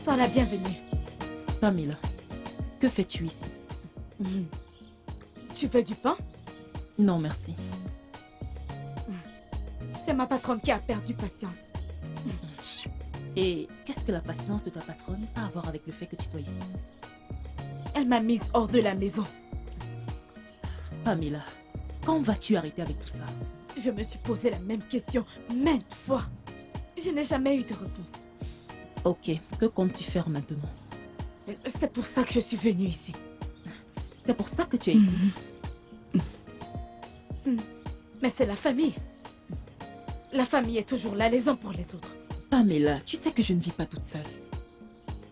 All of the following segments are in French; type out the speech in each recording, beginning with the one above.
Sois la bienvenue. Pamela, que fais-tu ici? Tu veux du pain? Non, merci. C'est ma patronne qui a perdu patience. Et qu'est-ce que la patience de ta patronne a à voir avec le fait que tu sois ici? Elle m'a mise hors de la maison. Pamela, quand vas-tu arrêter avec tout ça? Je me suis posé la même question maintes fois. Je n'ai jamais eu de réponse. Ok, que comptes-tu faire maintenant? C'est pour ça que je suis venue ici. C'est pour ça que tu es ici? Mais c'est la famille. La famille est toujours là les uns pour les autres. Pamela, tu sais que je ne vis pas toute seule.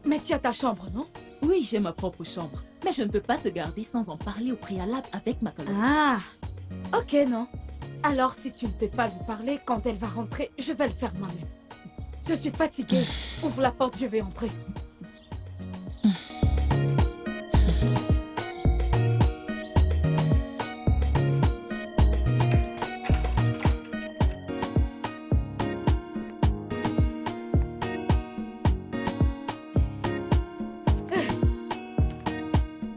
Mais tu as ta chambre, non? Oui, j'ai ma propre chambre. Mais je ne peux pas te garder sans en parler au préalable avec ma collègue. Ah, ok, non. Alors, si tu ne peux pas lui parler, quand elle va rentrer, je vais le faire moi-même. Je suis fatiguée. Ouvre la porte, je vais entrer.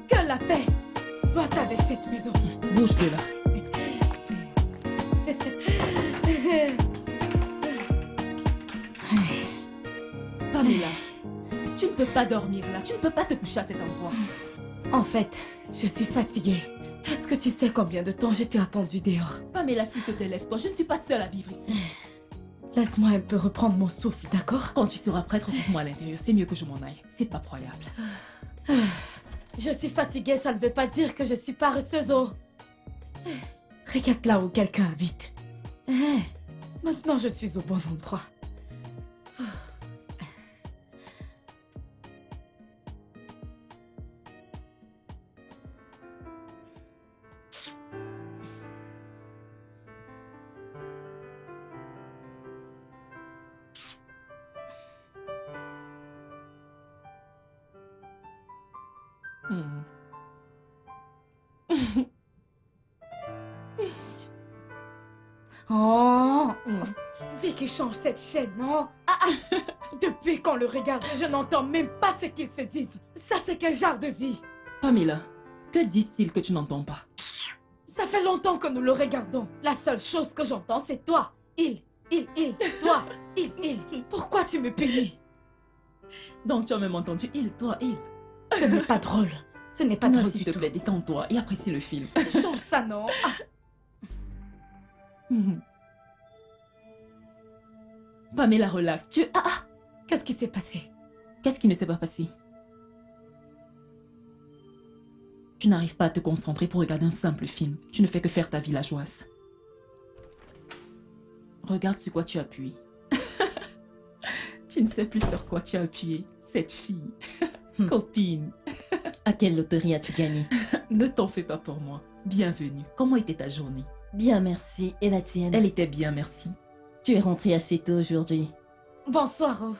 Que la paix soit avec cette maison. Bouge de là. Pamela, tu ne peux pas dormir là. Tu ne peux pas te coucher à cet endroit. En fait, je suis fatiguée. Est-ce que tu sais combien de temps je t'ai attendu dehors? Pamela, s'il te plaît, lève-toi. Je ne suis pas seule à vivre ici. Laisse-moi un peu reprendre mon souffle, d'accord? Quand tu seras prête, retrouve-moi à l'intérieur. C'est mieux que je m'en aille. C'est pas croyable. Je suis fatiguée, ça ne veut pas dire que je suis paresseuse. Oh. Regarde là où quelqu'un habite. Maintenant, je suis au bon endroit. Hmm. Oh, Vicky change cette chaîne, non? Depuis qu'on le regarde, je n'entends même pas ce qu'ils se disent. Ça, c'est quel genre de vie? Pamela, que disent-ils que tu n'entends pas? Ça fait longtemps que nous le regardons. La seule chose que j'entends, c'est toi. Il, toi, il. Pourquoi tu me punis? Donc tu as même entendu il, toi, il. Ce n'est pas drôle. Ce n'est pas Non, drôle s'il du te tout. plaît, détends-toi et apprécie le film. Change ça, non? Pamela, relax. Qu'est-ce qui s'est passé? Qu'est-ce qui ne s'est pas passé? Tu n'arrives pas à te concentrer pour regarder un simple film. Tu ne fais que faire ta villageoise. Regarde sur quoi tu appuies. Tu ne sais plus sur quoi tu as appuyé. Cette fille. Copine. À quelle loterie as-tu gagné? Ne t'en fais pas pour moi. Bienvenue. Comment était ta journée? Bien, merci. Et la tienne? Elle était bien, merci. Tu es rentrée assez tôt aujourd'hui. Bonsoir, oh.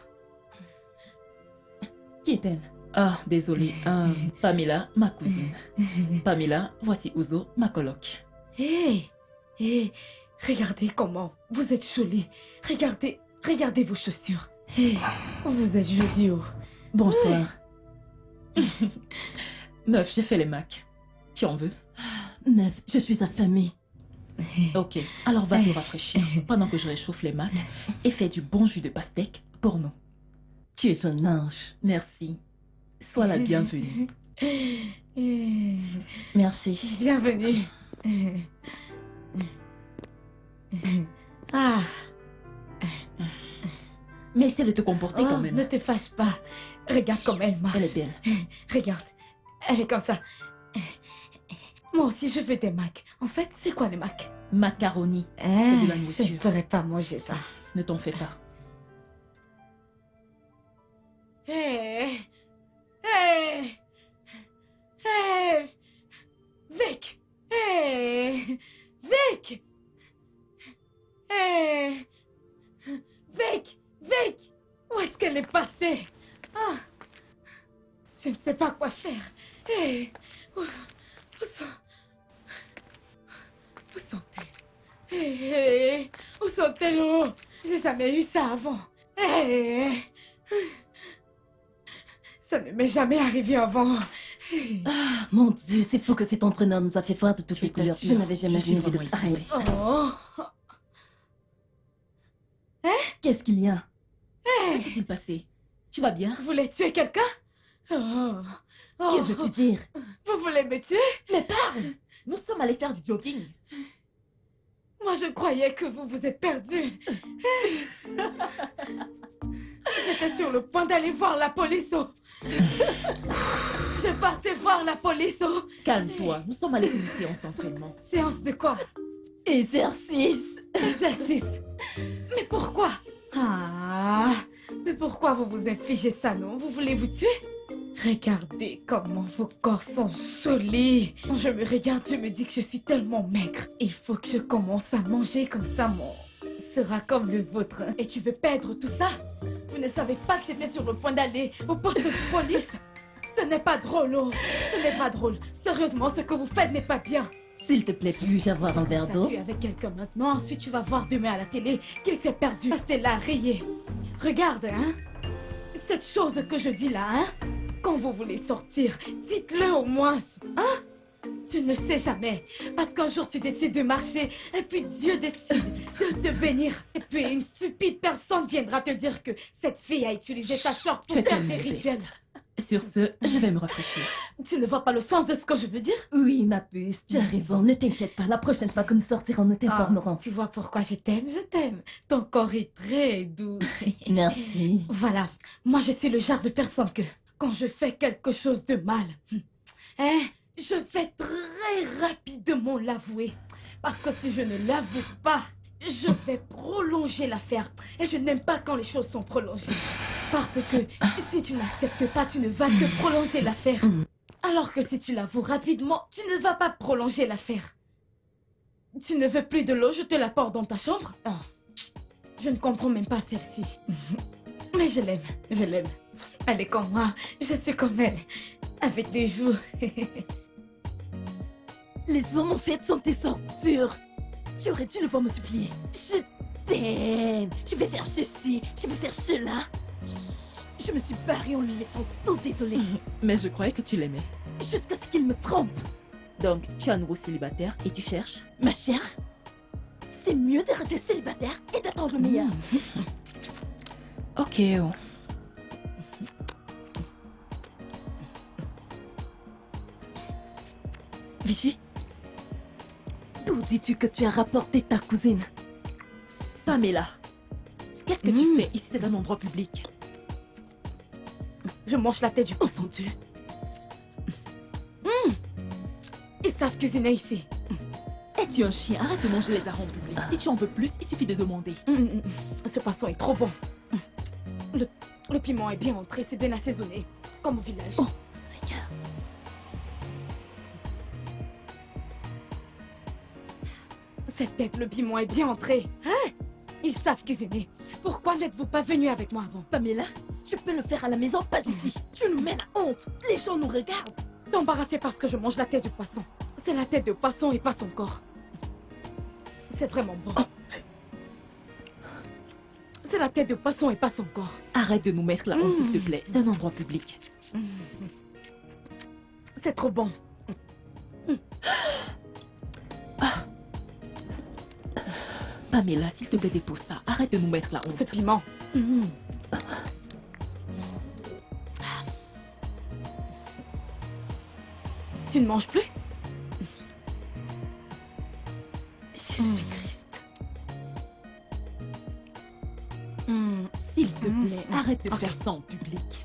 Qui est-elle? Ah, désolée. Pamela, ma cousine. Pamela, voici Ouzo, ma coloc. Hé, regardez comment vous êtes jolie. Regardez vos chaussures. Vous êtes jolie, oh. Bonsoir. Meuf, j'ai fait les macs. Tu en veux? Meuf, je suis affamée. Ok, alors va te rafraîchir pendant que je réchauffe les macs et fais du bon jus de pastèque pour nous. Tu es un ange. Merci. Sois la bienvenue. Merci. Bienvenue. Ah, Mais essaie de te comporter quand ne même. te fâche pas. Regarde comme elle marche. Elle est belle. Regarde, elle est comme ça. Moi aussi, je veux des macs. En fait, c'est quoi les macs? Macaroni. de la Je nourriture. ne pourrais pas manger ça. Ne t'en fais pas. Hé, Vic, Vic, Vic, où est-ce qu'elle est passée? Je ne sais pas quoi faire. Où sont-elles? Où sont-elles? Oh, j'ai jamais eu ça avant. Ça ne m'est jamais arrivé avant. Ah, mon Dieu, c'est fou que cet entraîneur nous a fait voir de toutes les couleurs. Je n'avais jamais suis rien vu de vraiment pareil. épuisée. Oh. Qu'est-ce qu'il y a? Que s'est-il passé? Tu vas bien? Vous voulez tuer quelqu'un? Oh. Oh. Que veux-tu dire? Vous voulez me tuer? Mais parle! Nous sommes allés faire du jogging. Moi, je croyais que vous vous êtes perdu. J'étais sur le point d'aller voir la police. Oh. Je partais voir la police. Oh. Calme-toi, nous sommes allés pour une séance d'entraînement. Séance de quoi? Exercice! Exercice. Mais pourquoi? Ah, mais pourquoi vous vous infligez ça, non? Vous voulez vous tuer? Regardez comment vos corps sont jolis. Quand je me regarde, je me dis que je suis tellement maigre. Il faut que je commence à manger comme ça, mon sera comme le vôtre. Et tu veux perdre tout ça? Vous ne savez pas que j'étais sur le point d'aller au poste de police? Ce n'est pas drôle, oh. Ce n'est pas drôle. Sérieusement, ce que vous faites n'est pas bien. S'il te plaît, puis-je avoir un verre d'eau? Tu es avec quelqu'un maintenant, ensuite tu vas voir demain à la télé qu'il s'est perdu. Restez là, rayé. Regarde, hein. Cette chose que je dis là, hein. Quand vous voulez sortir, dites-le au moins, hein. Tu ne sais jamais, parce qu'un jour tu décides de marcher, et puis Dieu décide de te bénir. Et puis une stupide personne viendra te dire que cette fille a utilisé ta soeur pour Tu es faire tellement des bête. rituels. Sur ce, je vais me rafraîchir. Tu ne vois pas le sens de ce que je veux dire? Oui, ma puce, tu as raison. Ne t'inquiète pas, la prochaine fois que nous sortirons, nous t'informerons. Tu vois pourquoi je t'aime, je t'aime. Ton corps est très doux. Merci. Voilà, moi je suis le genre de personne que, quand je fais quelque chose de mal, hein, je vais très rapidement l'avouer. Parce que si je ne l'avoue pas, je vais prolonger l'affaire. Et je n'aime pas quand les choses sont prolongées. Parce que si tu n'acceptes pas, tu ne vas que prolonger l'affaire. Alors que si tu l'avoues rapidement, tu ne vas pas prolonger l'affaire. Tu ne veux plus de l'eau, je te l'apporte dans ta chambre? Oh, je ne comprends même pas celle-ci. Mais je l'aime, je l'aime. Elle est comme moi, je suis comme elle. Avec des joues. Les hommes en fait sont des ordures. Tu aurais dû le voir me supplier. Je t'aime. Je vais faire ceci, je vais faire cela. Je me suis barrée en lui laissant tout désolé. Mais je croyais que tu l'aimais. Jusqu'à ce qu'il me trompe. Donc, tu es à nouveau célibataire et tu cherches? Ma chère, c'est mieux de rester célibataire et d'attendre le meilleur. Ok, oh. Vichy, d'où dis-tu que tu as rapporté ta cousine? Pamela, qu'est-ce que tu fais ici? C'est un endroit public. Je mange la tête du poisson. Dieu. Ils savent cuisiner ici. Es-tu un chien? Arrête de manger les arômes en public. Si tu en veux plus, il suffit de demander. Ce poisson est trop bon. Le piment est bien entré, c'est bien assaisonné. Comme au village. Oh, Seigneur. Cette tête, le piment est bien entré. Hein? Ils savent cuisiner. Pourquoi n'êtes-vous pas venu avec moi avant? Pamela, je peux le faire à la maison, pas ici. Tu nous mènes à honte. Les gens nous regardent. T'embarrasser parce que je mange la tête du poisson. C'est la tête de poisson et pas son corps. C'est vraiment bon. C'est la tête de poisson et pas son corps. Arrête de nous mettre la honte, s'il te plaît. C'est un endroit public. C'est trop bon. Pamela, s'il te plaît, dépose ça. Arrête de nous mettre la honte. Ce piment. Tu ne manges plus? Jésus-Christ. S'il te plaît, arrête de faire ça en public.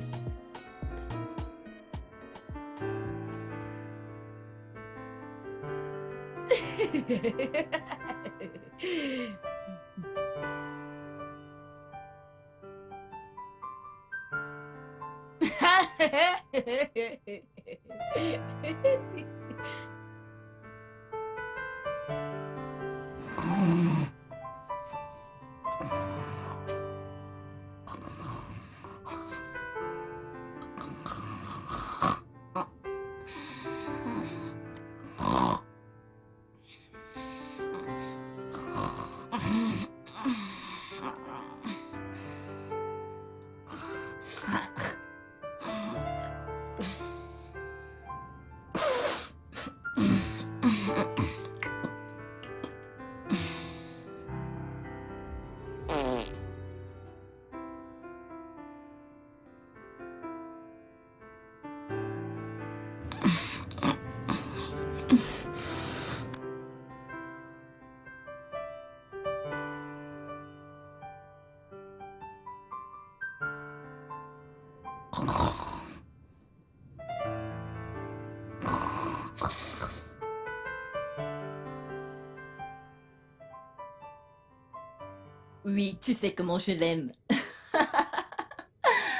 Oui, tu sais comment je l'aime.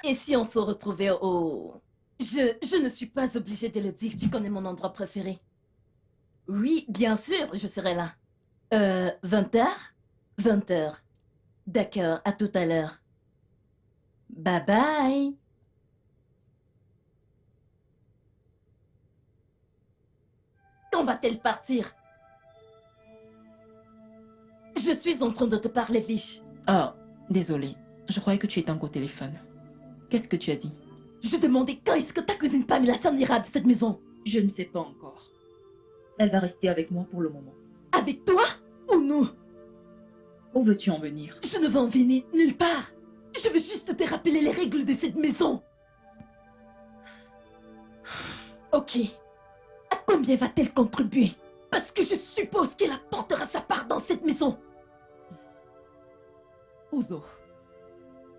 Et si on se retrouvait au... Je ne suis pas obligée de le dire, tu connais mon endroit préféré. Oui, bien sûr, je serai là. 20h 20h. D'accord, à tout à l'heure. Bye bye. Quand va-t-elle partir? Je suis en train de te parler, Vish. Ah, désolé. Je croyais que tu étais encore au téléphone. Qu'est-ce que tu as dit? Je demandais quand est-ce que ta cousine Pamela s'en ira de cette maison? Je ne sais pas encore. Elle va rester avec moi pour le moment. Avec toi ou nous? Où veux-tu en venir? Je ne veux en venir nulle part. Je veux juste te rappeler les règles de cette maison. Ok. À combien va-t-elle contribuer? Parce que je suppose qu'elle apportera sa part dans cette maison. Ouzo.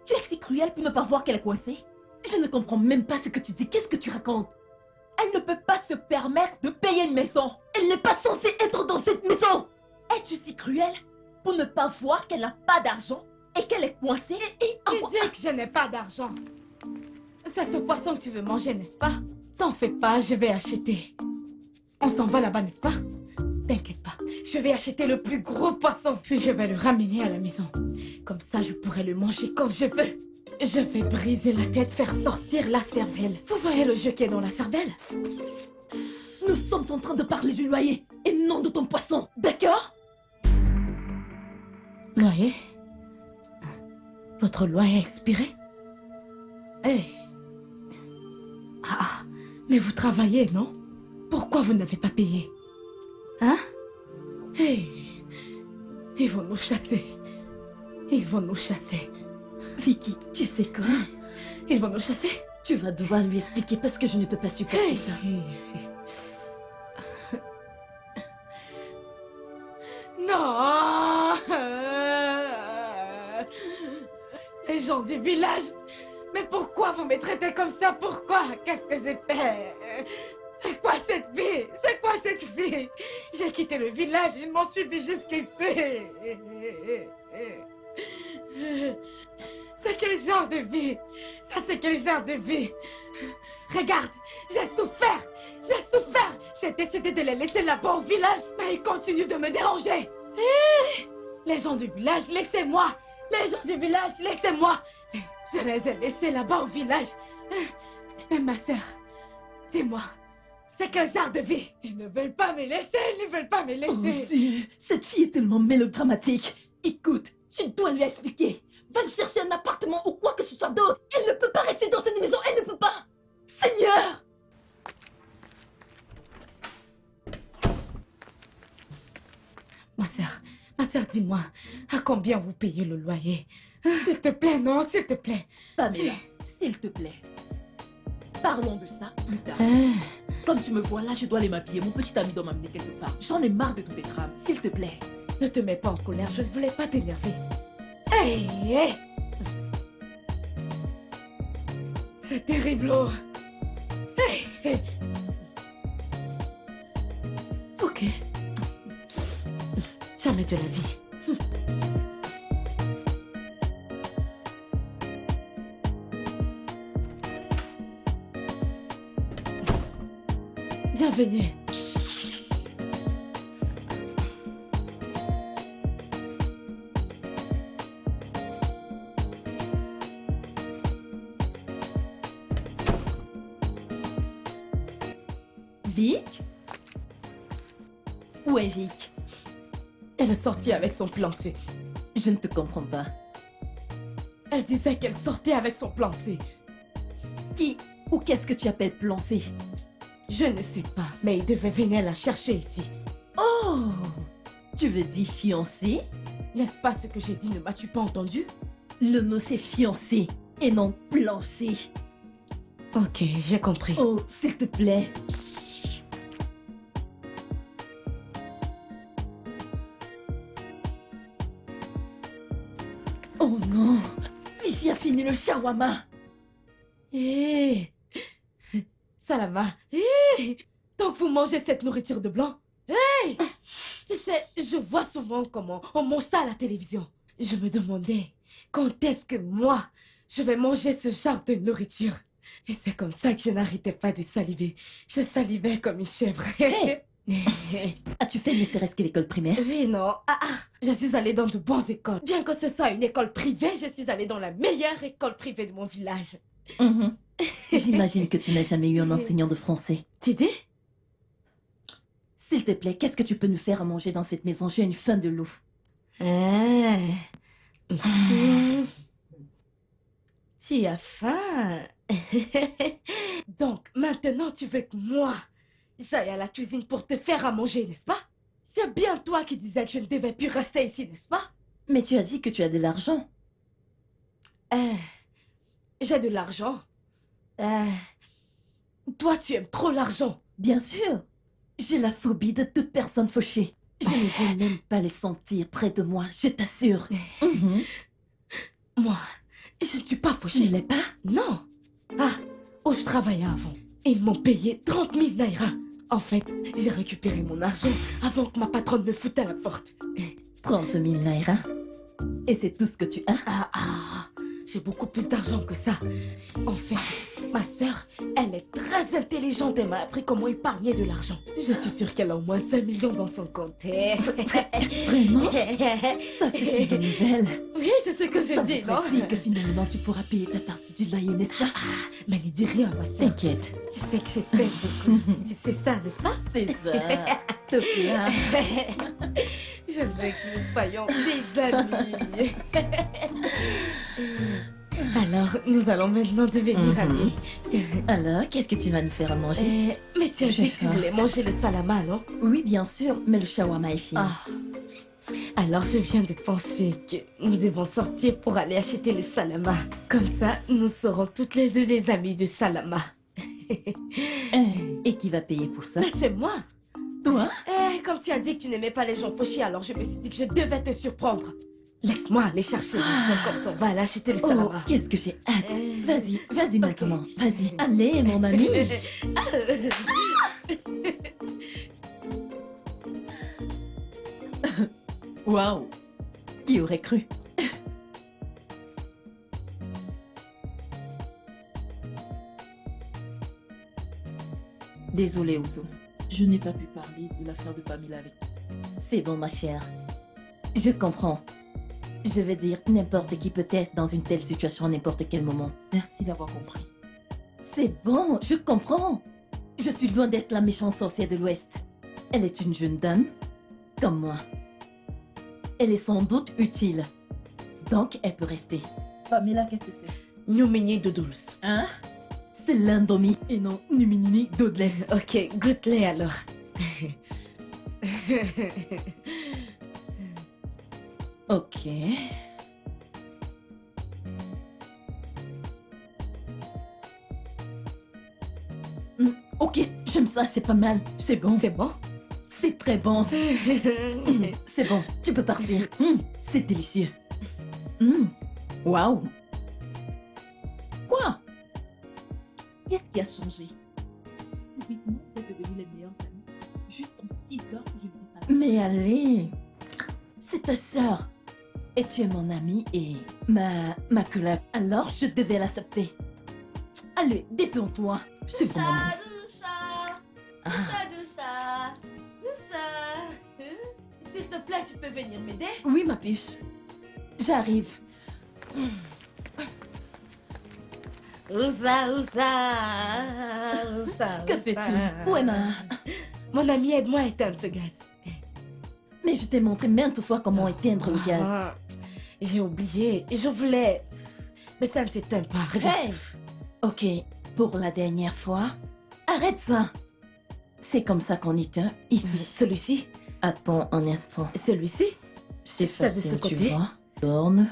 Tu es si cruel pour ne pas voir qu'elle est coincée? Je ne comprends même pas ce que tu dis. Qu'est-ce que tu racontes? Elle ne peut pas se permettre de payer une maison. Elle n'est pas censée être dans cette maison. Es-tu si cruel pour ne pas voir qu'elle n'a pas d'argent et qu'elle est coincée? Tu dis que je n'ai pas d'argent. C'est ce poisson que tu veux manger, n'est-ce pas? T'en fais pas, je vais acheter. On s'en va là-bas, n'est-ce pas? T'inquiète pas, je vais acheter le plus gros poisson, puis je vais le ramener à la maison. Comme ça, je pourrai le manger comme je veux. Je vais briser la tête, faire sortir la cervelle. Vous voyez le jeu qui est dans la cervelle? Nous sommes en train de parler du loyer et non de ton poisson, d'accord? Loyer? Votre loyer a expiré? Hey. Ah, mais vous travaillez, non? Pourquoi vous n'avez pas payé? Hein? Hey. Ils vont nous chasser. Ils vont nous chasser. Vicky, tu sais quoi? Ils vont nous chasser? Tu vas devoir lui expliquer parce que je ne peux pas supporter Hey. ça. Non! Les gens du village! Mais pourquoi vous me traitez comme ça? Pourquoi? Qu'est-ce que j'ai fait? C'est quoi cette vie? C'est quoi cette vie? J'ai quitté le village, ils m'ont suivi jusqu'ici. C'est quel genre de vie? Ça, c'est quel genre de vie? Regarde, j'ai souffert! J'ai souffert! J'ai décidé de les laisser là-bas au village, mais ils continuent de me déranger. Les gens du village, laissez-moi! Les gens du village, laissez-moi! Je les ai laissés là-bas au village. Mais ma sœur, dis-moi, c'est quel genre de vie? Ils ne veulent pas me laisser, ils ne veulent pas me Oh laisser. Dieu, cette fille est tellement mélodramatique. Écoute, tu dois lui expliquer. Va lui chercher un appartement ou quoi que ce soit d'autre. Elle ne peut pas rester dans cette maison, elle ne peut pas. Seigneur! Ma sœur, dis-moi, à combien vous payez le loyer? S'il te plaît, non, s'il te plaît. Pamela, s'il te plaît. Parlons de ça plus tard. Comme tu me vois là, je dois aller m'habiller. Mon petit ami doit m'amener quelque part. J'en ai marre de tous tes drames, s'il te plaît. Ne te mets pas en colère, je ne voulais pas t'énerver. Hey, hey. C'est terrible. Oh. Hey, hey. Ok. Jamais de la vie. Bienvenue. Vic? Où est Vic? Elle est sortie avec son plan C. Je ne te comprends pas. Elle disait qu'elle sortait avec son plan C. Qui ou qu'est-ce que tu appelles plan C? Je ne sais pas, mais il devait venir la chercher ici. Oh! Tu veux dire fiancé? N'est-ce pas ce que j'ai dit? Ne m'as-tu pas entendu? Le mot c'est fiancé et non plan C. Ok, j'ai compris. Oh, s'il te plaît. Oh non! Vici a fini le shawarma. Hé Salama, tant que vous mangez cette nourriture de blanc, tu sais, je vois souvent comment on mange ça à la télévision. Je me demandais, quand est-ce que moi, je vais manger ce genre de nourriture? Et c'est comme ça que je n'arrêtais pas de saliver. Je salivais comme une chèvre. As-tu fait ne serait-ce que l'école primaire? Oui, non. Je suis allée dans de bonnes écoles. Bien que ce soit une école privée, je suis allée dans la meilleure école privée de mon village. Mhm. J'imagine que tu n'as jamais eu un enseignant de français. Tu dis? S'il te plaît, qu'est-ce que tu peux nous faire à manger dans cette maison? J'ai une faim de loup. Tu as faim. Donc, maintenant, tu veux que moi, j'aille à la cuisine pour te faire à manger, n'est-ce pas? C'est bien toi qui disais que je ne devais plus rester ici, n'est-ce pas? Mais tu as dit que tu as de l'argent. J'ai de l'argent. Toi, tu aimes trop l'argent. Bien sûr. J'ai la phobie de toute personne fauchée. Je ne veux même pas les sentir près de moi, je t'assure. Moi, je ne suis pas Tu fauchée. ne l'es pas? Non. Où je travaillais avant. Ils m'ont payé 30 000 naira. En fait, j'ai récupéré mon argent avant que ma patronne me foute à la porte. 30 000 naira. Et c'est tout ce que tu as? J'ai beaucoup plus d'argent que ça. En fait, ma sœur, elle est très intelligente et m'a appris comment épargner de l'argent. Je suis sûre qu'elle a au moins 5 millions dans son compte. Vraiment? Ça, c'est une bonne nouvelle. Oui, c'est ce que je Ça dis, me non? dit que finalement tu pourras payer ta partie du loyer, n'est-ce pas? Mais ne dis rien, ma sœur. T'inquiète. Tu sais que je t'aime beaucoup. Tu sais ça, n'est-ce pas? C'est ça. Te plaît. Je veux que nous soyons des amis. Alors, nous allons maintenant devenir amis. Alors, qu'est-ce que tu vas nous faire à manger? Mais tu as J'ai dit que tu faim. voulais manger le salama, non? Oui, bien sûr, mais le shawarma est fini. Alors je viens de penser que nous devons sortir pour aller acheter le salama. Comme ça, nous serons toutes les deux des amies de salama. Et qui va payer pour ça? Mais c'est moi. Toi? Comme tu as dit que tu n'aimais pas les gens fauchés, alors je me suis dit que je devais te surprendre. Laisse-moi aller chercher l'argent comme ça. On va aller acheter le Oh, salama. qu'est-ce que j'ai hâte. Vas-y, vas-y Ok. maintenant. Vas-y. Allez, mon ami. Waouh. Qui aurait cru? Désolée, Ouzo. Je n'ai pas pu parler de l'affaire de Pamela avec toi. C'est bon, ma chère. Je comprends. Je veux dire, n'importe qui peut être dans une telle situation à n'importe quel moment. Merci d'avoir compris. C'est bon, je comprends. Je suis loin d'être la méchante sorcière de l'Ouest. Elle est une jeune dame, comme moi. Elle est sans doute utile. Donc, elle peut rester. Pamela, qu'est-ce que c'est? Numini Doodles. Hein? C'est l'indomie et non Numinini Dodless. Ok, goûte-les alors. Ok. Ok, j'aime ça, c'est pas mal. C'est bon. C'est bon? C'est très bon. C'est bon, tu peux partir. C'est délicieux. Waouh. Quoi? Qu'est-ce qui a changé? Subitement, vous êtes devenus les meilleurs amis. Juste en 6 heures que je n'étais pas là. Mais allez, c'est ta sœur. Et tu es mon amie et ma collègue. Alors je devais l'accepter. Allez, détends-toi. C'est mon ami. S'il te plaît, tu peux venir m'aider? Oui, ma puce. J'arrive. Ouza. Que fais-tu? Où est ma... Mon ami, aide-moi à éteindre ce gaz. Mais je t'ai montré maintes fois comment éteindre le gaz. J'ai oublié. Je voulais... Mais ça ne s'éteint pas. Regarde. Hey! Ok, pour la dernière fois, arrête ça. C'est comme ça qu'on éteint ici. Celui-ci? Attends un instant. Celui-ci? C'est Ça, de ce facile, tu côté? vois. Borne.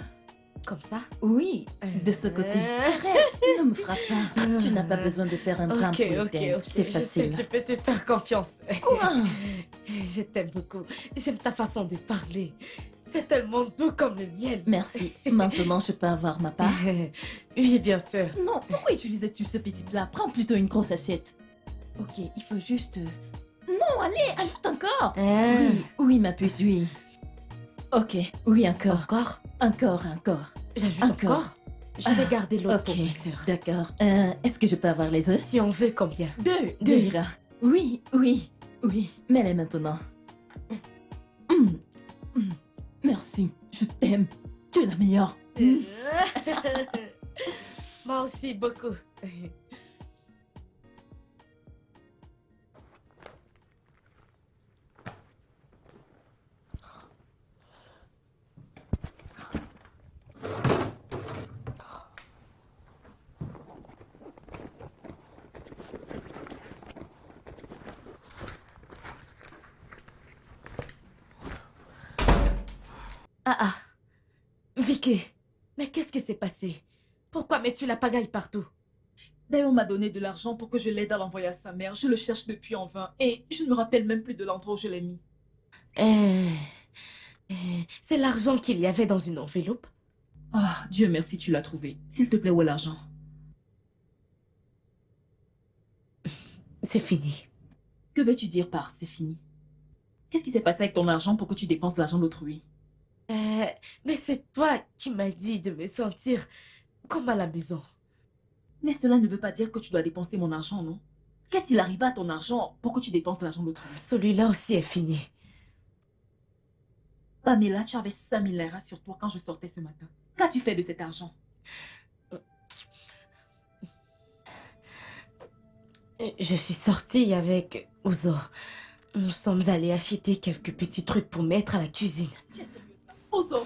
Comme ça? Oui, de ce côté. Arrête, ne me frappe pas. Tu n'as pas besoin de faire un drame pour l'éteindre. C'est Je facile. sais, tu peux te faire confiance. Quoi? Je t'aime beaucoup. J'aime ta façon de parler. C'est tellement doux comme le miel. Merci. Maintenant, je peux avoir ma part? Oui, bien sûr. Non, pourquoi utilisais-tu ce petit plat? Prends plutôt une grosse assiette. Ok, il faut juste... Non, allez, ajoute encore. Oui, oui, ma puce, oui. Ok, oui, encore. Encore? Encore. J'ajoute Encore. encore? Je vais garder l'autre Ok, pour ma sœur. d'accord. Est-ce que je peux avoir les œufs? Si on veut, combien? Deux ira. Oui. Mets-les maintenant. Merci, je t'aime. Tu es la meilleure. Moi aussi, beaucoup. Ah. Vicky, mais qu'est-ce qui s'est passé? Pourquoi mets-tu la pagaille partout? Dayo m'a donné de l'argent pour que je l'aide à l'envoyer à sa mère. Je le cherche depuis en vain et je ne me rappelle même plus de l'endroit où je l'ai mis. C'est l'argent qu'il y avait dans une enveloppe? Ah, Dieu merci, tu l'as trouvé. S'il te plaît, où est l'argent? C'est fini. Que veux-tu dire par c'est fini? Qu'est-ce qui s'est passé avec ton argent pour que tu dépenses l'argent d'autrui? Mais c'est toi qui m'as dit de me sentir comme à la maison. Mais cela ne veut pas dire que tu dois dépenser mon argent, non? Qu'est-il arrivé à ton argent pour que tu dépenses l'argent d'autrui? Celui-là aussi est fini. Pamela, tu avais 5000 naira sur toi quand je sortais ce matin. Qu'as-tu fait de cet argent? Je suis sortie avec Ouzo. Nous sommes allés acheter quelques petits trucs pour mettre à la cuisine. Tu es sérieuse là? Ouzo!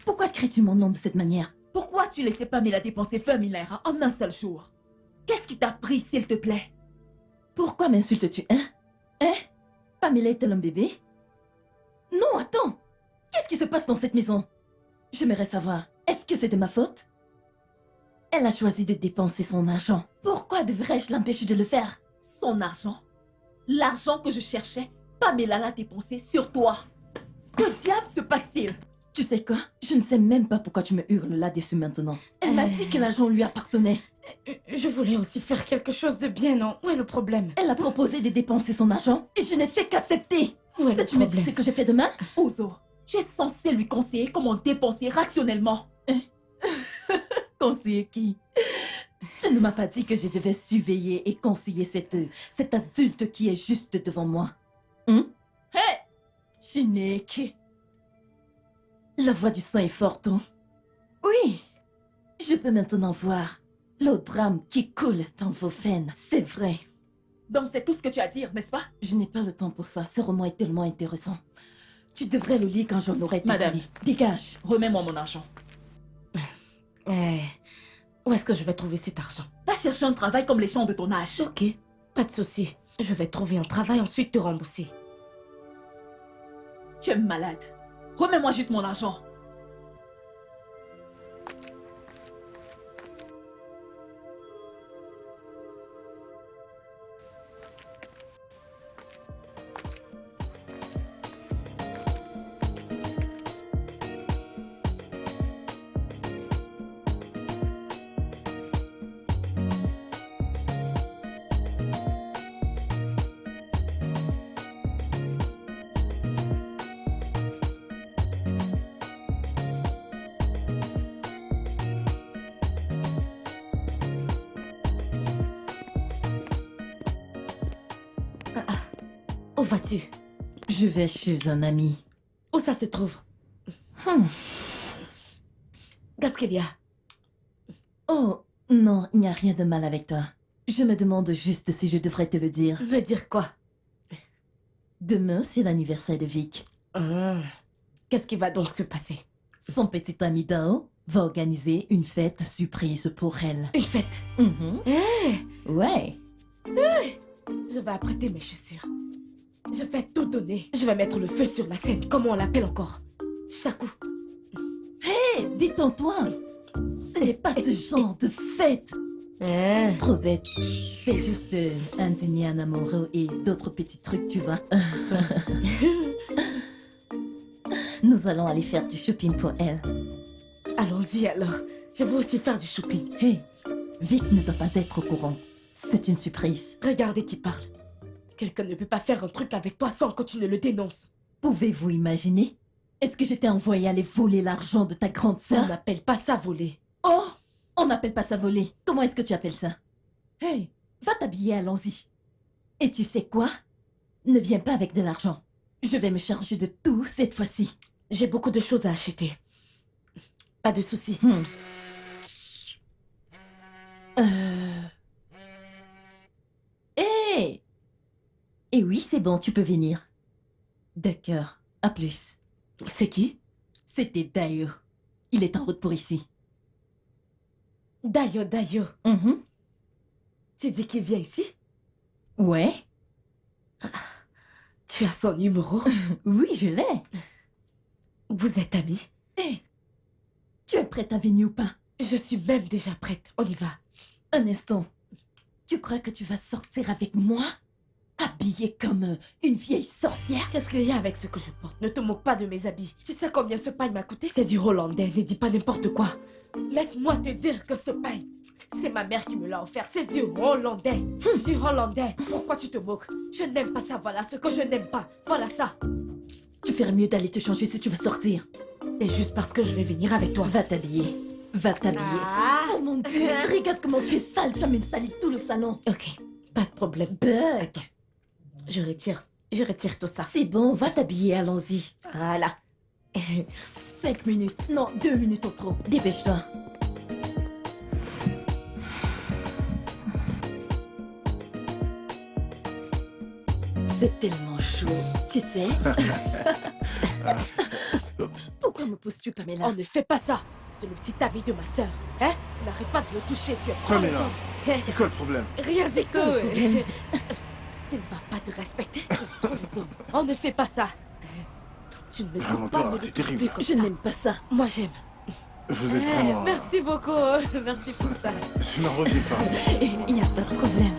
Pourquoi cries-tu mon nom de cette manière? Pourquoi tu laissais Pamela dépenser 20 000 naira en un seul jour? Qu'est-ce qui t'a pris, s'il te plaît? Pourquoi m'insultes-tu, hein? Pamela est-elle un bébé? Non, attends! Qu'est-ce qui se passe dans cette maison? J'aimerais savoir, est-ce que c'est de ma faute? Elle a choisi de dépenser son argent. Pourquoi devrais-je l'empêcher de le faire? Son argent? L'argent que je cherchais, Pamela l'a dépensé sur toi. Que diable se passe-t-il? Tu sais quoi? Je ne sais même pas pourquoi tu me hurles là-dessus maintenant. Elle m'a dit que l'argent lui appartenait. Je voulais aussi faire quelque chose de bien, non? Où est le problème? Elle a proposé de dépenser son argent et je n'ai fait qu'accepter. Où est le Peux-tu me dire problème? ce que j'ai fait de mal? Ouzo, tu es censé lui conseiller comment dépenser rationnellement. Conseiller qui? Tu ne m'as pas dit que je devais surveiller et conseiller cet adulte qui est juste devant moi. Hey! Chineke! La voix du sang est forte, hein? Oui! Je peux maintenant voir l'eau de brame qui coule dans vos veines. C'est vrai. Donc c'est tout ce que tu as à dire, n'est-ce pas? Je n'ai pas le temps pour ça. Ce roman est tellement intéressant. Tu devrais le lire quand j'en aurai terminé. Madame. Dégage. Remets-moi mon argent. Où est-ce que je vais trouver cet argent? Va chercher un travail comme les gens de ton âge. Ok, pas de souci. Je vais trouver un travail, ensuite te rembourser. Tu es malade. Remets-moi juste mon argent. Où vas-tu? Je vais chez un ami. Où ça se trouve? Qu'est-ce qu'il y a? Oh, non, il n'y a rien de mal avec toi. Je me demande juste si je devrais te le dire. Me dire quoi? Demain, c'est l'anniversaire de Vic. Qu'est-ce qui va donc se passer? Son petit ami Dao va organiser une fête surprise pour elle. Une fête? Ouais. Je vais apprêter mes chaussures. Je vais tout donner. Je vais mettre le feu sur la scène. Comment on l'appelle encore? Chakou. Hé, détends-toi. Ce n'est pas ce genre de fête. Hein? Trop bête. C'est juste un dîner en amoureux et d'autres petits trucs, tu vois. Nous allons aller faire du shopping pour elle. Allons-y alors. Je veux aussi faire du shopping. Hey, Vic ne doit pas être au courant. C'est une surprise. Regardez qui parle. Quelqu'un ne peut pas faire un truc avec toi sans que tu ne le dénonces. Pouvez-vous imaginer? Est-ce que je t'ai envoyé aller voler l'argent de ta grande On sœur? n'appelle pas ça voler. Oh! On n'appelle pas ça voler. Comment est-ce que tu appelles ça? Hey, va t'habiller, allons-y. Et tu sais quoi? Ne viens pas avec de l'argent. Je vais me charger de tout cette fois-ci. J'ai beaucoup de choses à acheter. Pas de soucis. Hey! Et oui, c'est bon, tu peux venir. D'accord, à plus. C'est qui? C'était Dayo. Il est en route pour ici. Dayo, Dayo. Mhm. Tu dis qu'il vient ici? Ouais, Tu as son numéro? oui, je l'ai. Vous êtes amis? Hé, tu es prête à venir ou pas? Je suis même déjà prête. On y va. Un instant. Tu crois que tu vas sortir avec moi? Habillée comme une vieille sorcière? Qu'est-ce qu'il y a avec ce que je porte? Ne te moque pas de mes habits. Tu sais combien ce pain m'a coûté? C'est du hollandais, ne dis pas n'importe quoi. Laisse-moi te dire que ce pain, c'est ma mère qui me l'a offert. C'est du hollandais. Du hollandais. Pourquoi tu te moques? Je n'aime pas ça, voilà ce que je n'aime pas. Voilà ça. Tu ferais mieux d'aller te changer si tu veux sortir. C'est juste parce que je vais venir avec toi. Va t'habiller. Va t'habiller. Ah. Oh mon Dieu, regarde comment tu es sale. Tu as même sali tout le salon. Ok, pas de problème. Bug. Attends, je retire tout ça. C'est bon, va t'habiller, allons-y. Voilà. 5 minutes. Non, 2 minutes au trop. Dépêche-toi. C'est tellement chaud. Tu sais, Oups. pourquoi me pousses-tu, Pamela? On ne fait pas ça. C'est le petit ami de ma sœur. Hein? N'arrête pas de le toucher, tu es Pamela. Hein? C'est quoi le problème? Rien, c'est que... problème. Tu ne vas pas te respecter. Tu es trop les hommes. On ne fait pas ça. Tu ne me Vraiment, dois pas toi, me t'es le terrible. toucher comme Je ça. n'aime pas ça. Moi, j'aime. Vous êtes Eh, vraiment... Merci beaucoup. Merci pour ça. Je n'en reviens pas. Il n'y a pas de problème.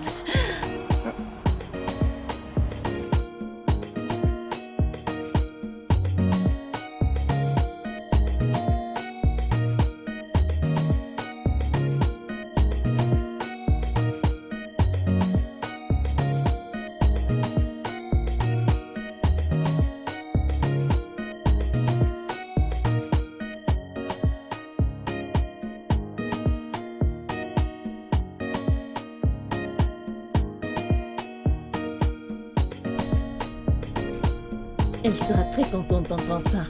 Elle sera très contente d'entendre ça.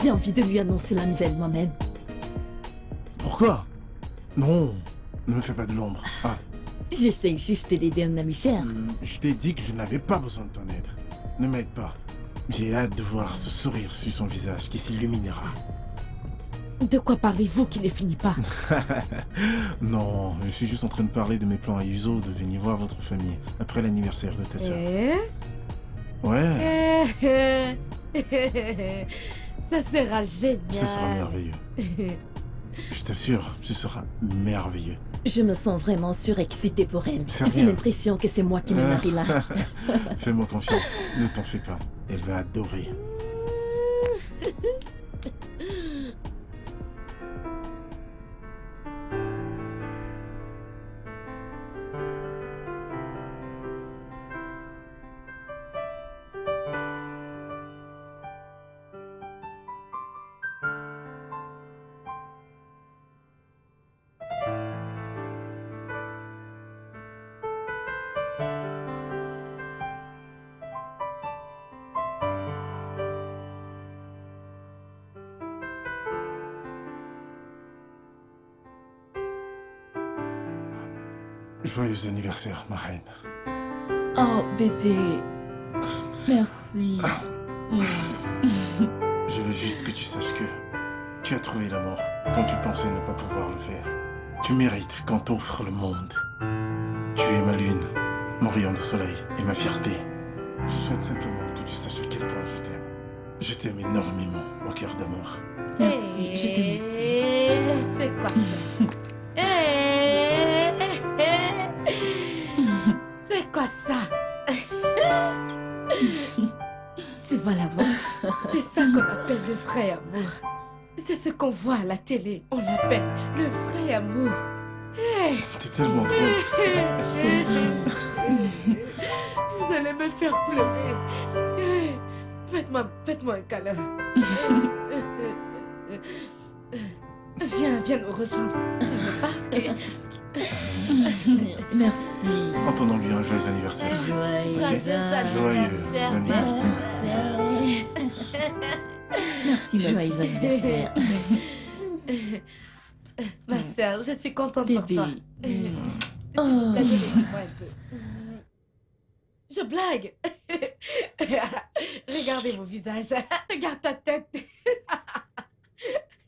J'ai envie de lui annoncer la nouvelle moi-même. Pourquoi? Non, ne me fais pas de l'ombre. Ah, J'essaie juste d'aider un ami cher. je t'ai dit que je n'avais pas besoin de ton aide. Ne m'aide pas. J'ai hâte de voir ce sourire sur son visage qui s'illuminera. De quoi parlez-vous qui ne finit pas? Non, je suis juste en train de parler de mes plans à Yuzo de venir voir votre famille après l'anniversaire de ta sœur. Ouais, Ça sera génial. ce sera merveilleux. Je t'assure, ce sera merveilleux. Je me sens vraiment surexcitée pour elle. C'est J'ai rien. l'impression que c'est moi qui me marie là. Fais-moi confiance, ne t'en fais pas. Elle va adorer. Joyeux anniversaire, ma reine. Oh bébé, merci. Je veux juste que tu saches que tu as trouvé l'amour quand tu pensais ne pas pouvoir le faire. Tu mérites qu'on t'offre le monde. Tu es ma lune, mon rayon de soleil et ma fierté. Je souhaite simplement que tu saches à quel point je t'aime. Je t'aime énormément, mon cœur d'amour. Merci, je t'aime aussi. C'est quoi ça? appelle le vrai amour. C'est ce qu'on voit à la télé. On l'appelle le vrai amour. Hey. T'es tellement drôle. Vous allez me faire pleurer. Hey. Faites-moi un câlin. Viens nous rejoindre. Tu veux pas? Merci. Entendons-lui un joyeux anniversaire. Joyeux Joyeux anniversaire. Merci, joyeux anniversaire. Ma sœur, je suis contente pour Bébé. toi. Oh. Donnez-moi un peu. Je blague. Regardez mon visage. Regarde ta tête.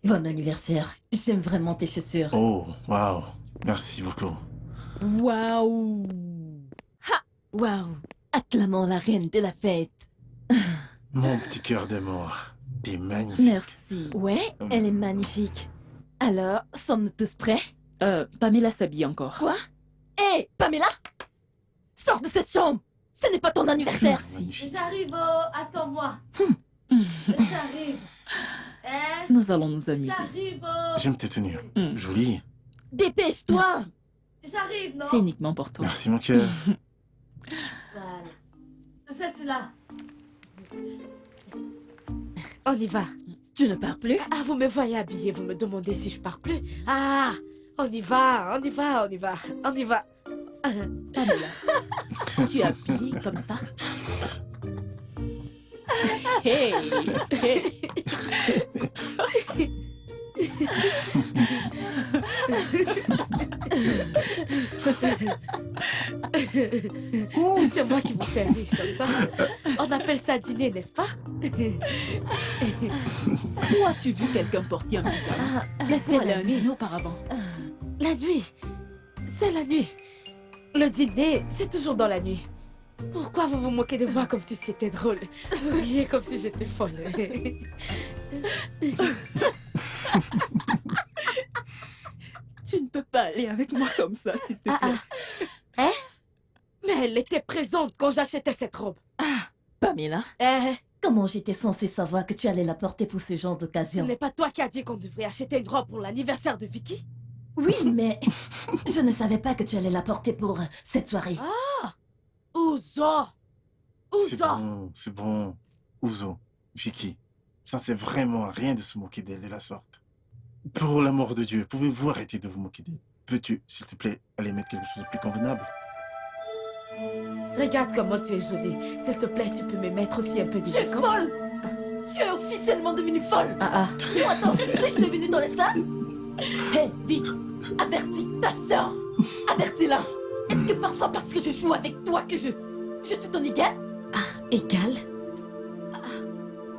Bon anniversaire. J'aime vraiment tes chaussures. Oh, waouh. Merci beaucoup. Waouh. Ha. Waouh. Acclamons la reine de la fête. Mon petit cœur d'amour. T'es magnifique. Merci. Ouais, elle est magnifique. Alors, sommes-nous tous prêts? Pamela s'habille encore. Quoi? Hé, Pamela! Sors de cette chambre! Ce n'est pas ton anniversaire! Magnifique. J'arrive, attends-moi. J'arrive. Hein? Nous allons nous amuser. J'arrive. J'aime tes tenues. Mm. Jolie. Dépêche-toi! Merci. J'arrive, non? C'est uniquement pour toi. Merci mon cœur. Voilà. C'est là. On y va. Tu ne pars plus? Ah, vous me voyez habillée, vous me demandez si je pars plus. Ah, on y va. Pamela, tu es habillée comme ça? Hey, hey. C'est moi qui vous fais rire comme ça. On appelle ça dîner, n'est-ce pas? Où as-tu vu quelqu'un porter un pyjama? Mais c'est Elle a la un nuit. dîner auparavant. La nuit. C'est la nuit. Le dîner, c'est toujours dans la nuit. Pourquoi vous vous moquez de moi comme si c'était drôle? Vous riez comme si j'étais folle. Tu ne peux pas aller avec moi comme ça, s'il te plaît. Hein? Mais elle était présente quand j'achetais cette robe. Pamela, Eh, comment j'étais censée savoir que tu allais la porter pour ce genre ce d'occasion? n'est pas toi qui as dit qu'on devrait acheter une robe pour l'anniversaire de Vicky? Oui, mais je ne savais pas que tu allais la porter pour cette soirée. Ouzo! C'est Ouzo! bon, c'est bon. Ouzo, Vicky, ça c'est vraiment rien de se moquer d'elle de la sorte. Pour l'amour de Dieu, pouvez-vous arrêter de vous moquer d'elle? Peux-tu, s'il te plaît, aller mettre quelque chose de plus convenable? Regarde comment tu es jolie. S'il te plaît, tu peux me mettre aussi un peu de Tu es folle! Tu es officiellement devenue folle! Ah, Non, attends, suis-je devenue ton esclave? Hé, Vic, avertis ta sœur! Avertis-la! Est-ce que parfois parce que je joue avec toi que je suis ton égal? égal?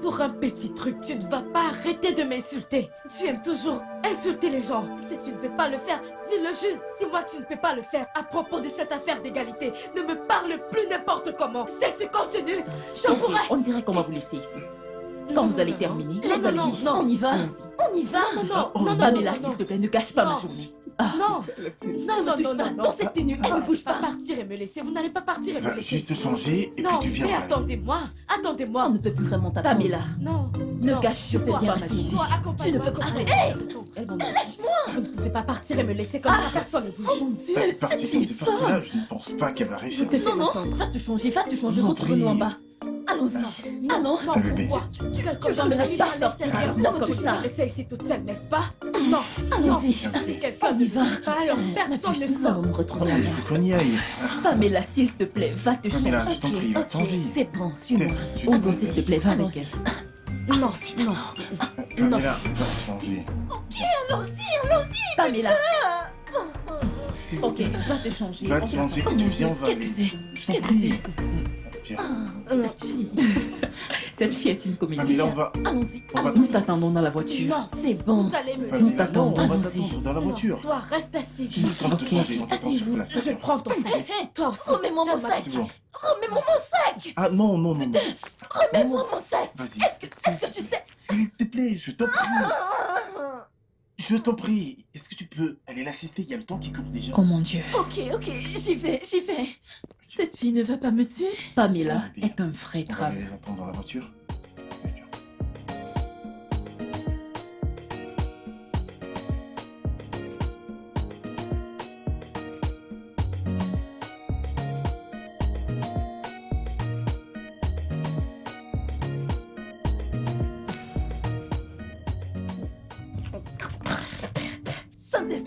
Pour un petit truc, tu ne vas pas arrêter de m'insulter. Tu aimes toujours insulter les gens. Si tu ne peux pas le faire, dis-le juste. Dis-moi que tu ne peux pas le faire. À propos de cette affaire d'égalité, ne me parle plus n'importe comment. Si tu continues, je Ok, pourrais... on dirait qu'on va vous laisser ici. Quand vous allez terminer, Laisse vous allez non, quitter. non. On y va! Allons-y. On y va! Pamela, s'il te plaît, ne gâche pas ma Non. journée. Non, Ne touche pas dans cette tenue, elle ne bouge pas pas! partir et me laisser. Vous n'allez pas partir et me Va laisser. juste changer et Non, puis tu viens. mais attendez-moi. On Attendez-moi. ne peut plus vraiment t'attendre. Pamela, Non. ne non. gâche Je peux pas bien ma rester journée. ici. Toi, accompagne-moi. Tu ne peux pas- accompagne-moi. Lâche-moi! Vous ne pouvez pas partir et me laisser comme ça. Personne ne bouge. Oh mon Dieu, Parce cette que fille c'est est parti-là, folle! je ne pense pas qu'elle va réussir. te fais Non, non, entendre. va te changer, Je vous en retrouve-nous en prie. bas. Allons-y. Non, Allons. non, Ah, bébé. pourquoi? Quelqu'un Tu va ne me vas laisser pas à l'extérieur. sortir. Non, Non, tu comme vas ça. me laisser ici toute seule, n'est-ce pas? Non, Allons-y. Si quelqu'un On ne y va. bouge pas, alors personne ne Nous sort. allons nous retrouver Il là-bas. faut qu'on y aille. Pamela, s'il te plaît, va te changer. Pamela, je t'en prie, va te changer. C'est bon, suis-moi. Peut-être tu Ozo, te s'il te plaît, va avec Allons-y. elle. Non, non. Pamela, va te changer. Pamela, S'il te ok, plaît. va te changer. Va te changer et tu viens, on va Qu'est-ce que aller. c'est? Je t'en Qu'est-ce que prie. c'est? Viens. Cette fille. Cette fille est une comédie. Pamela, on va. Allons-y. On va Nous t'attendons dans la voiture. Non, C'est bon. vous allez me Pamela, Nous laisser. t'attendons. non, on va Allons-y. t'attendre dans la voiture. Toi, reste assis. Je suis en train de te Ok. changer, on t'attend sur Asseyez-vous. place. Je prends ton sac. Hé, hé, Toi aussi. remets-moi mon Donne-moi sac. ton C'est bon. Remets-moi mon sac. Ah non, non, non, non. Remets-moi mon sac. Vas-y. Est-ce que tu sais? S'il te plaît, je t'en prie. Je t'en prie. Est-ce que tu peux aller l'assister? Il y a le temps qui court déjà. Oh mon Dieu. Ok, j'y vais. Cette fille ne va pas me tuer? Pamela C'est bon, est un vrai On va drame. aller les entendre dans la voiture.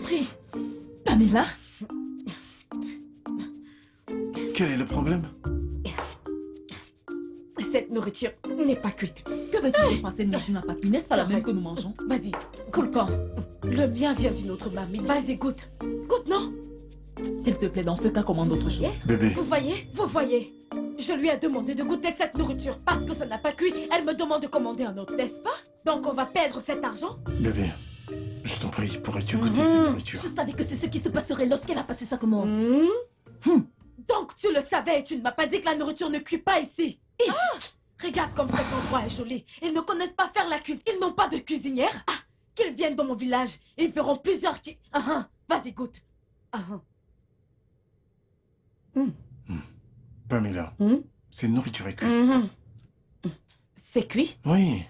compris. Pamela, Quel est le problème? Cette nourriture n'est pas cuite. Que veux-tu dire par cette nourriture n'a pas cuit? N'est-ce pas la même que nous mangeons? Vas-y, Cool camp. le mien vient d'une autre mamie. Vas-y, goûte. Goûte, non? S'il te plaît, dans ce cas, commande autre chose. Bébé, Vous voyez? Vous voyez? Je lui ai demandé de goûter cette nourriture parce que ça n'a pas cuit. Elle me demande de commander un autre, n'est-ce pas? Donc on va perdre cet argent? bébé, je t'en prie, pourrais-tu goûter cette nourriture? je savais que c'est ce qui se passerait lorsqu'elle a passé sa commande. Donc tu le savais et tu ne m'as pas dit que la nourriture ne cuit pas ici. Regarde comme cet endroit est joli. Ils ne connaissent pas faire la cuisine. Ils n'ont pas de cuisinière. Ah, qu'ils viennent dans mon village. Ils verront plusieurs qui... Vas-y, goûte. Pamela, cette nourriture est cuite. C'est cuit? Oui.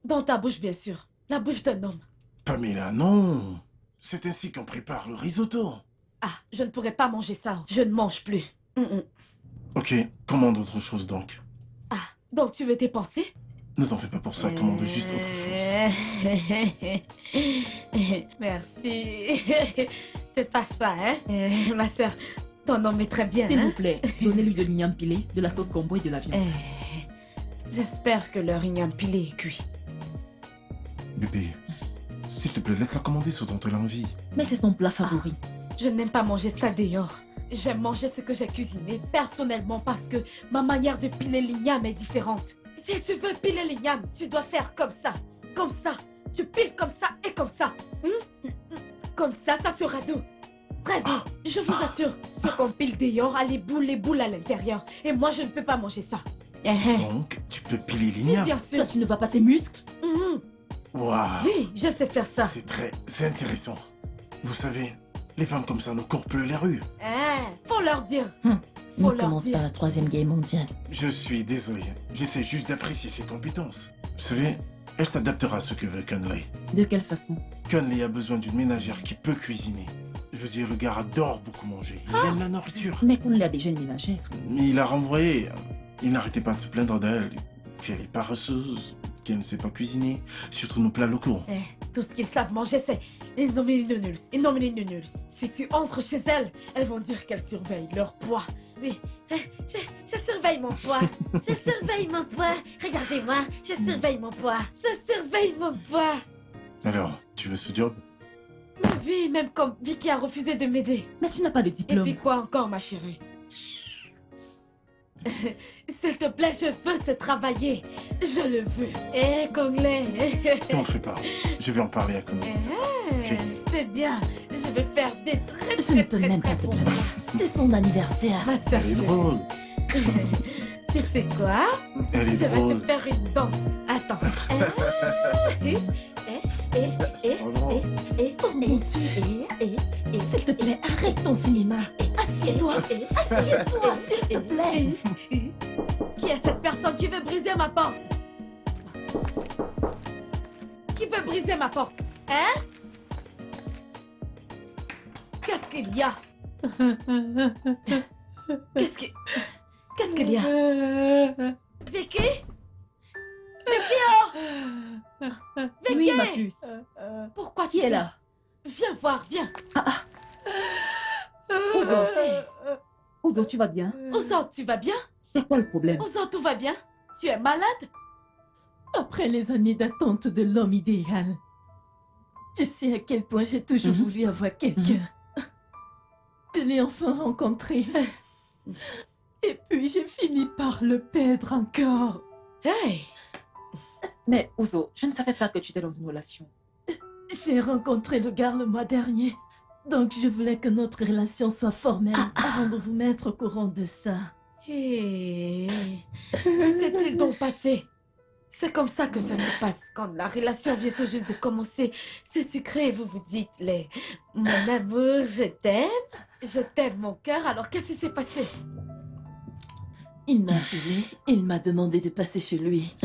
Dans ta bouche, bien sûr. La bouche d'un homme. Pamela, non. C'est ainsi qu'on prépare le risotto. Ah, je ne pourrais pas manger ça. Je ne mange plus. Ok, commande autre chose donc. Ah, donc tu veux dépenser? Ne t'en fais pas pour ça, commande juste autre chose. Merci. Te fâche pas, hein? Ma soeur, ton nom est très bien, S'il vous hein? plaît, donnez-lui de l'igname pilé, de la sauce combo et de la viande. J'espère que leur igname pilé est cuit. Bébé, s'il te plaît, laisse-la commander ce dont elle a envie. Mais c'est son plat favori. Je n'aime pas manger ça dehors. J'aime manger ce que j'ai cuisiné personnellement parce que ma manière de piler l'igname est différente. Si tu veux piler l'igname, tu dois faire comme ça. Comme ça. Tu piles comme ça et comme ça. Comme ça sera doux. Très doux. Je vous assure, ce qu'on pile dehors a les boules à l'intérieur. Et moi, je ne peux pas manger ça. Donc, tu peux piler Oui, l'igname. bien sûr. Toi, tu ne vois pas ses muscles? Waouh, Oui, je sais faire ça. c'est intéressant. Vous savez, les femmes comme ça ne courent plus les rues. Faut leur dire. On Faut leur commence dire. par la Troisième Guerre mondiale. Je suis désolé, j'essaie juste d'apprécier ses compétences. Vous savez, elle s'adaptera à ce que veut Conley. De quelle façon? Conley a besoin d'une ménagère qui peut cuisiner. Je veux dire, le gars adore beaucoup manger. Il aime la nourriture. Mais qu'on a déjà une ménagère. Mais il a renvoyé. Il n'arrêtait pas de se plaindre d'elle. Qu'elle est paresseuse, qu'elle ne sait pas cuisiner. Surtout nos plats locaux. Tout ce qu'ils savent manger, c'est innomininuls. Si tu entres chez elles, elles vont dire qu'elles surveillent leur poids. Oui, je surveille mon poids. Je surveille mon poids. Regardez-moi, je surveille mon poids. Je surveille mon poids. Alors, tu veux ce job? Mais oui, même comme Vicky a refusé de m'aider. Mais tu n'as pas de Et diplôme. puis quoi encore, ma chérie? S'il te plaît, je veux ce travailler. Je le veux. Conglais. T'en fais pas. Je vais en parler à Conley. C'est bien. Je vais faire des très Je ne très peux très même très pas te bons blâmer. C'est son anniversaire. Ma soeur Elle est chérie. drôle. Tu sais quoi? Elle est Je vais drôle. te faire une danse. Attends. Oh non. Oh mon Dieu. S'il te plaît, arrête ton cinéma. Assieds-toi. Assieds-toi, s'il te plaît. Qui est cette personne qui veut briser ma porte? Qui veut briser ma porte? Hein? Qu'est-ce qu'il y a? Qu'est-ce qu'il y a? Vicky? Vicky, oh! Vicky! Oui, ma puce. Pourquoi tu Qui est pleures? là? Viens voir, viens. Ouzo. Ouzo, tu vas bien? Ozo, tu vas bien? C'est quoi le problème? Ozo, tout va bien? Tu es malade? Après les années d'attente de l'homme idéal, tu sais à quel point j'ai toujours voulu avoir quelqu'un. Je l'ai enfin rencontré. Et puis j'ai fini par le perdre encore. Hey! Mais Ouzo, je ne savais pas que tu étais dans une relation. J'ai rencontré le gars le mois dernier. Donc je voulais que notre relation soit formelle avant de vous mettre au courant de ça. Hey. Que s'est-il donc passé? C'est comme ça que ça se passe quand la relation vient tout juste de commencer. C'est sucré et vous vous dites les mon amour, je t'aime mon cœur. Alors qu'est-ce qui s'est passé? Il m'a appelé, il m'a demandé de passer chez lui.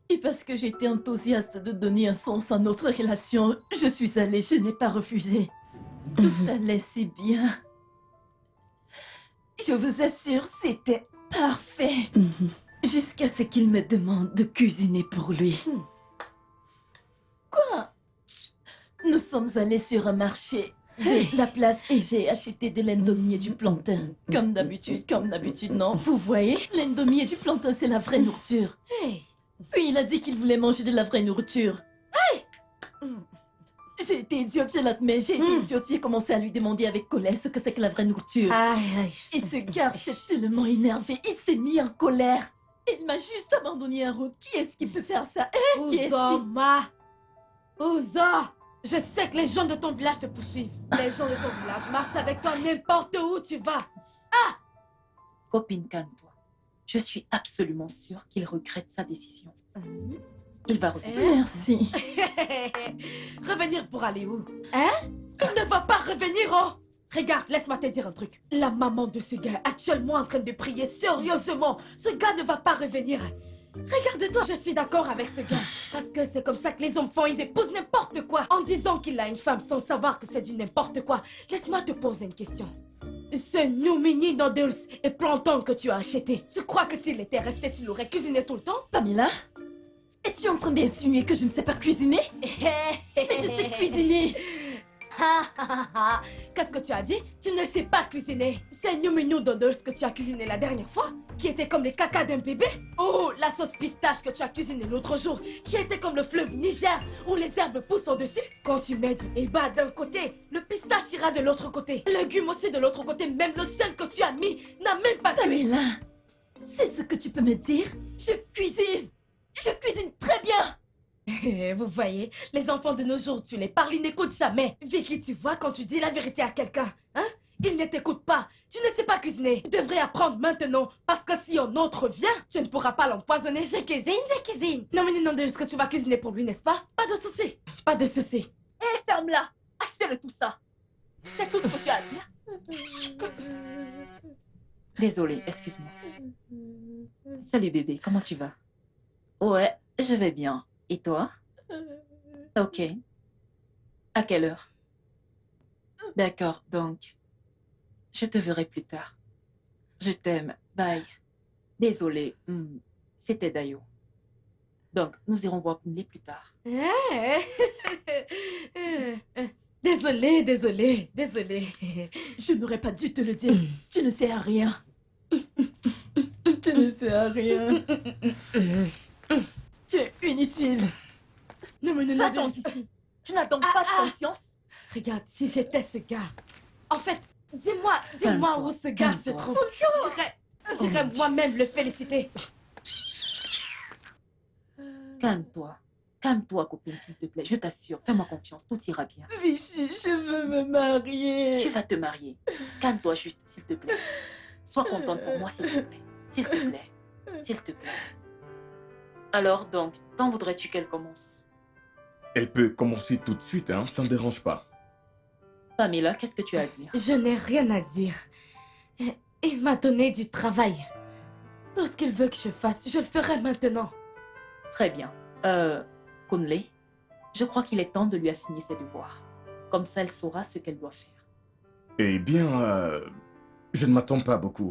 Et parce que j'étais enthousiaste de donner un sens à notre relation, je suis allée, je n'ai pas refusé. Tout allait si bien. Je vous assure, c'était parfait. Jusqu'à ce qu'il me demande de cuisiner pour lui. Quoi? Nous sommes allés sur un marché de la place et j'ai acheté de l'indomie et du plantain. Comme d'habitude, non. Vous voyez, l'indomie et du plantain, c'est la vraie nourriture. Hey. Puis il a dit qu'il voulait manger de la vraie nourriture. J'ai été idiote, je l'admets, j'ai été idiote. J'ai commencé à lui demander avec colère ce que c'est que la vraie nourriture. Aïe, aïe. Et ce gars s'est tellement énervé, il s'est mis en colère. Il m'a juste abandonné en route. Qui est-ce qui peut faire ça? Qui est-ce qui... Ouzoma! Ouza! Je sais que les gens de ton village te poursuivent. Les gens de ton village marchent avec toi n'importe où tu vas. Copine, calme-toi. Je suis absolument sûre qu'il regrette sa décision. Il va revenir. Merci. Revenir pour aller où? Hein? Il ne va pas revenir, oh! Regarde, laisse-moi te dire un truc. La maman de ce gars est actuellement en train de prier sérieusement. Ce gars ne va pas revenir. Regarde-toi, je suis d'accord avec ce gars. Parce que c'est comme ça que les hommes font, ils épousent n'importe quoi. En disant qu'il a une femme sans savoir que c'est du n'importe quoi. Laisse-moi te poser une question. Ce New Mini Noodles et plantain que tu as acheté, tu crois que s'il était resté, tu l'aurais cuisiné tout le temps? Pamela, es-tu en train d'insinuer que je ne sais pas cuisiner? Mais je sais cuisiner. Qu'est-ce que tu as dit? Tu ne sais pas cuisiner. C'est New Mini Noodles que tu as cuisiné la dernière fois, qui était comme les caca d'un bébé. Oh, la sauce pistache que tu as cuisinée l'autre jour, qui était comme le fleuve Niger, où les herbes poussent au-dessus. Quand tu mets du eba d'un côté, le pistache ira de l'autre côté. Légumes aussi de l'autre côté, même le sel que tu as mis n'a même pas cuit. Pamela, c'est ce que tu peux me dire? Je cuisine très bien. Vous voyez, les enfants de nos jours, tu les parles, ils n'écoutent jamais. Vicky, tu vois, quand tu dis la vérité à quelqu'un, hein? Ils ne t'écoutent pas. Tu ne sais pas cuisiner. Tu devrais apprendre maintenant. Parce que si un autre vient, tu ne pourras pas l'empoisonner. Je cuisine. Non, mais non, de ce que tu vas cuisiner pour lui, n'est-ce pas? Pas de souci. Pas de souci. Hé, ferme-la! Assez de tout ça! C'est tout ce que tu as à dire? Désolée, excuse-moi. Salut bébé, comment tu vas? Ouais, je vais bien. Et toi? Ok. À quelle heure? D'accord, donc... Je te verrai plus tard. Je t'aime. Bye. Désolée. C'était Dayo. Donc, nous irons voir Kunle plus tard. Désolée. Je n'aurais pas dû te le dire. Tu ne sais à rien. Tu ne sais à rien. Tu es inutile. Non, Va-t'en d'ici. Tu n'as donc pas de conscience? Regarde, si j'étais ce gars... En fait, dis-moi Calme-toi, où ce gars se calme-toi. trouve. J'irais moi-même le féliciter. Calme-toi. Calme-toi, copine, s'il te plaît. Je t'assure, fais-moi confiance, tout ira bien. Vichy, je veux me marier. Tu vas te marier. Calme-toi juste, s'il te plaît. Sois contente pour moi, s'il te plaît. S'il te plaît. S'il te plaît. Alors donc, quand voudrais-tu qu'elle commence? Elle peut commencer tout de suite, hein, ça ne me dérange pas. Pamela, qu'est-ce que tu as à dire? Je n'ai rien à dire. Il m'a donné du travail. Tout ce qu'il veut que je fasse, je le ferai maintenant. Très bien. Kunle, je crois qu'il est temps de lui assigner ses devoirs. Comme ça, elle saura ce qu'elle doit faire. Eh bien, je ne m'attends pas beaucoup.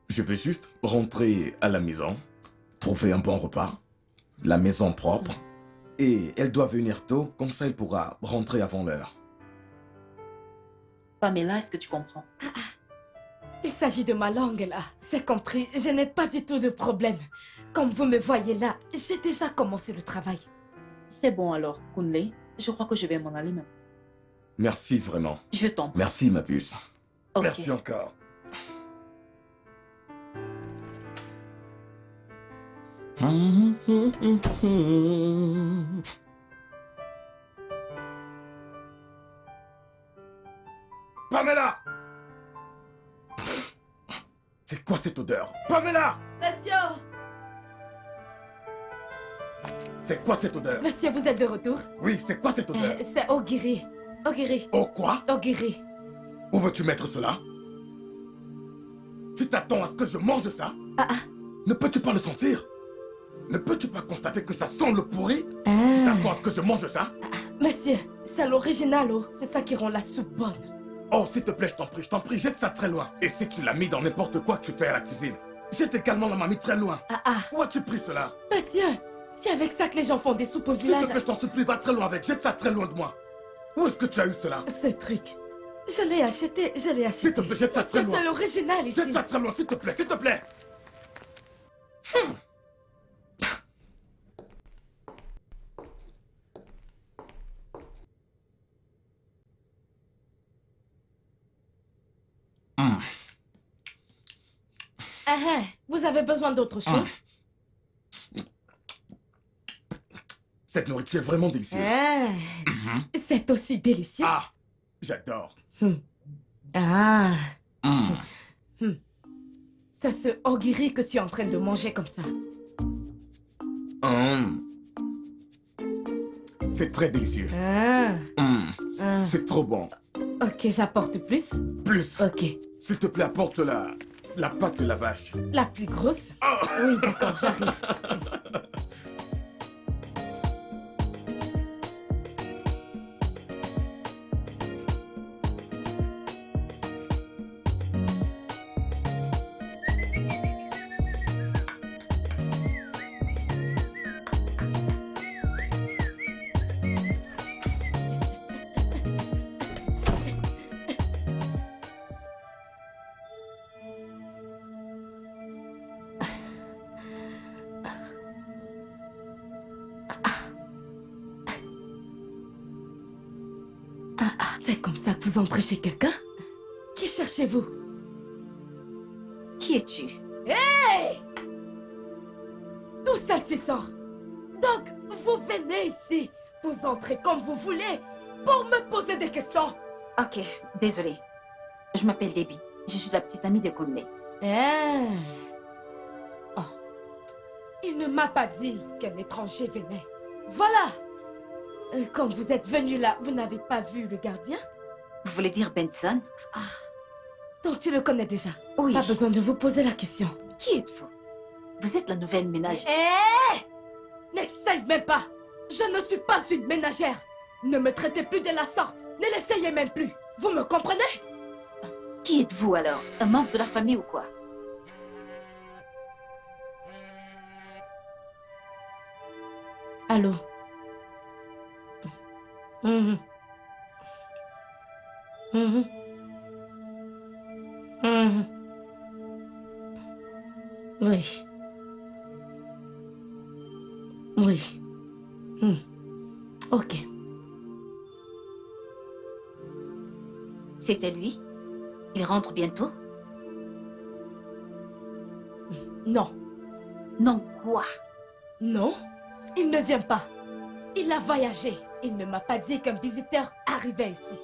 Je vais juste rentrer à la maison, trouver un bon repas, la maison propre, et elle doit venir tôt, comme ça elle pourra rentrer avant l'heure. Pamela, est-ce que tu comprends? Il s'agit de ma langue là. C'est compris, je n'ai pas du tout de problème. Comme vous me voyez là, j'ai déjà commencé le travail. C'est bon alors, Kunle. Je crois que je vais m'en aller maintenant. Merci vraiment. Je t'en prie. Merci ma puce. Ok. Merci encore. Pamela! C'est quoi cette odeur? Pamela! Monsieur! C'est quoi cette odeur? Monsieur, vous êtes de retour? Oui, c'est quoi cette odeur? C'est Ogiri. Oh quoi? Ogiri. Où veux-tu mettre cela? Tu t'attends à ce que je mange ça? Ne peux-tu pas le sentir? Ne peux-tu pas constater que ça sent le pourri? Tu t'attends à ce que je mange ça? Monsieur, c'est l'original, oh. C'est ça qui rend la soupe bonne. Oh, s'il te plaît, je t'en prie, jette ça très loin. Et si tu l'as mis dans n'importe quoi que tu fais à la cuisine, jette également la mamie très loin. Où as-tu pris cela? Monsieur, c'est avec ça que les gens font des soupes au S'il village. te plaît, je t'en supplie, va très loin avec, jette ça très loin de moi. Où est-ce que tu as eu cela? Ce truc, je l'ai acheté, S'il te plaît, jette ça très Monsieur, loin. c'est l'original ici. Jette ça très loin, s'il te plaît, s'il te plaît. Vous avez besoin d'autre chose? Cette nourriture est vraiment délicieuse. C'est aussi délicieux. Ah, j'adore. Ah, Mm. c'est ce ogiri que tu es en train de manger comme ça. C'est très délicieux. Ah, ah. C'est trop bon. Ok, j'apporte plus. Plus, Ok, s'il te plaît, apporte la pâte de la vache. la plus grosse. Oui, d'accord, j'arrive. C'est comme ça que vous entrez chez quelqu'un? Qui cherchez-vous? Qui es-tu? Tout ça s'y sort. Donc, vous venez ici, vous entrez comme vous voulez, pour me poser des questions. Ok, désolée. Je m'appelle Debbie. Je suis la petite amie de Conley. Oh. Il ne m'a pas dit qu'un étranger venait. Voilà. Comme vous êtes venu là, vous n'avez pas vu le gardien? Vous voulez dire Benson? Donc tu le connais déjà. Oui. Pas besoin de vous poser la question. Qui êtes-vous? Vous êtes la nouvelle ménagère. N'essaye même pas. Je ne suis pas une ménagère. Ne me traitez plus de la sorte. Ne l'essayez même plus. Vous me comprenez? Qui êtes-vous alors? Un membre de la famille ou quoi? Allô? Mhm. Mhm. Mhm. Oui. Oui. Ok. C'était lui? Il rentre bientôt? Non. Non, quoi? Non, il ne vient pas. Il a voyagé. Il ne m'a pas dit qu'un visiteur arrivait ici.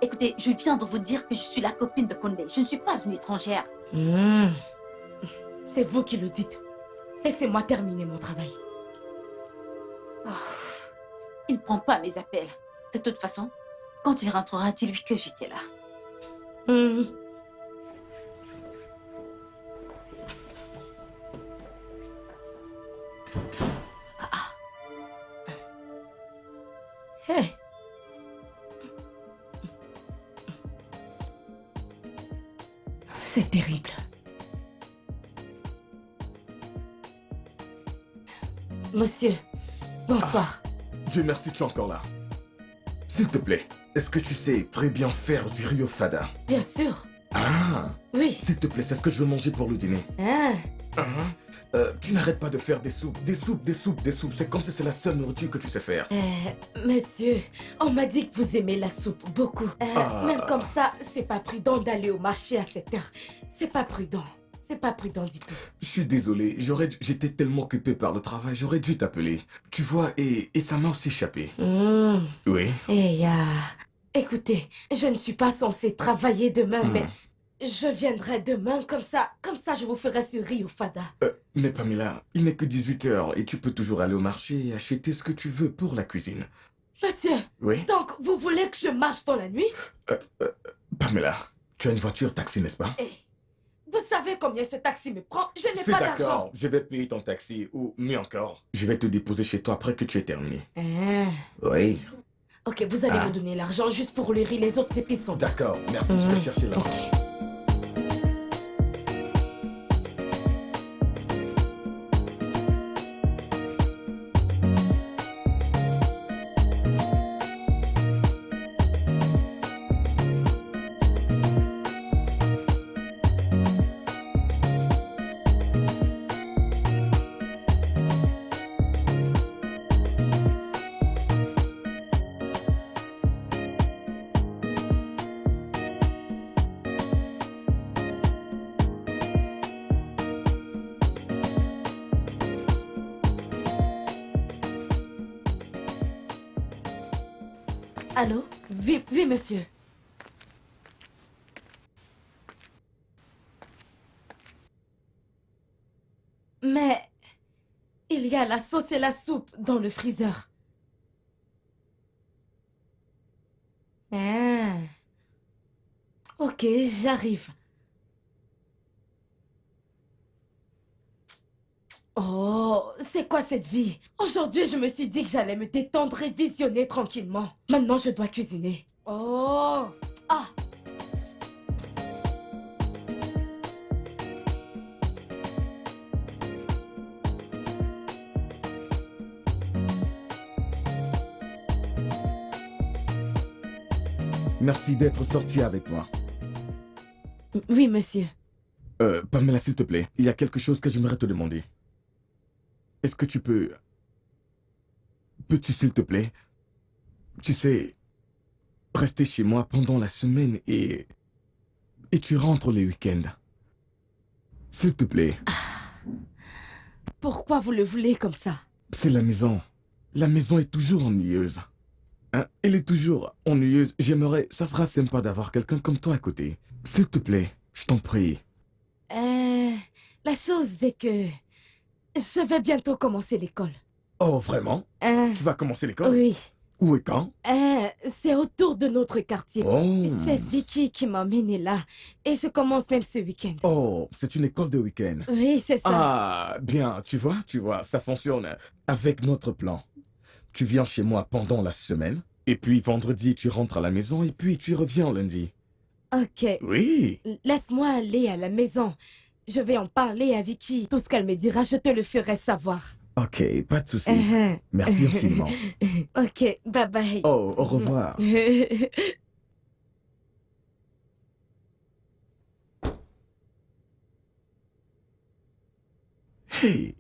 Écoutez, je viens de vous dire que je suis la copine de Conley. Je ne suis pas une étrangère. C'est vous qui le dites. Laissez-moi terminer mon travail. Oh, il ne prend pas mes appels. De toute façon, quand il rentrera, dis-lui que j'étais là. Hey. C'est terrible. Monsieur, bonsoir. Dieu merci, tu es encore là. S'il te plaît, est-ce que tu sais très bien faire du riz au fada? Bien sûr. Ah, Oui. s'il te plaît, c'est ce que je veux manger pour le dîner. Tu n'arrêtes pas de faire des soupes, des soupes, des soupes, des soupes. C'est comme si c'est la seule nourriture que tu sais faire. Monsieur, on m'a dit que vous aimez la soupe beaucoup. Même comme ça, c'est pas prudent d'aller au marché à cette heure. C'est pas prudent. C'est pas prudent du tout. Je suis désolé, j'étais tellement occupé par le travail, j'aurais dû t'appeler. Tu vois, et ça m'a aussi échappé. Oui. Écoutez, je ne suis pas censée travailler demain, mais je viendrai demain, comme ça je vous ferai ce riz au fada. Mais Pamela, il n'est que 18h et tu peux toujours aller au marché et acheter ce que tu veux pour la cuisine. Monsieur, Oui. donc vous voulez que je marche dans la nuit? Pamela, tu as une voiture taxi, n'est-ce pas? Vous savez combien ce taxi me prend? Je n'ai C'est pas d'accord, d'argent. je vais payer ton taxi, ou mieux encore, je vais te déposer chez toi après que tu aies terminé. Oui. Ok, vous allez me donner l'argent juste pour le riz, les autres épices sont... D'accord, merci, je vais chercher l'argent. Ok. Allô? Oui, oui, monsieur. Mais il y a la sauce et la soupe dans le freezer. Ah. Ok, j'arrive. Oh, c'est quoi cette vie? Aujourd'hui, je me suis dit que j'allais me détendre et visionner tranquillement. Maintenant, je dois cuisiner. Oh! Ah! Merci d'être sorti avec moi. Oui, monsieur. Pamela, s'il te plaît, il y a quelque chose que j'aimerais te demander. Est-ce que tu peux... Peux-tu, s'il te plaît, tu sais, rester chez moi pendant la semaine et tu rentres les week-ends? S'il te plaît. Pourquoi vous le voulez comme ça? C'est la maison. La maison est toujours ennuyeuse. Hein? Elle est toujours ennuyeuse. J'aimerais... Ça sera sympa d'avoir quelqu'un comme toi à côté. S'il te plaît, je t'en prie. La chose est que je vais bientôt commencer l'école. Oh, vraiment? Tu vas commencer l'école? Oui. Où et quand? C'est autour de notre quartier. Oh. C'est Vicky qui m'a emmenée là. Et je commence même ce week-end. Oh, c'est une école de week-end. Oui, c'est ça. Ah, bien, tu vois, ça fonctionne avec notre plan. Tu viens chez moi pendant la semaine, et puis vendredi, tu rentres à la maison, et puis tu reviens lundi. Ok. Oui. Laisse-moi aller à la maison. Je vais en parler à Vicky. Tout ce qu'elle me dira, je te le ferai savoir. Ok, pas de souci. Merci infiniment. Ok, bye bye. Oh, au revoir. Hey.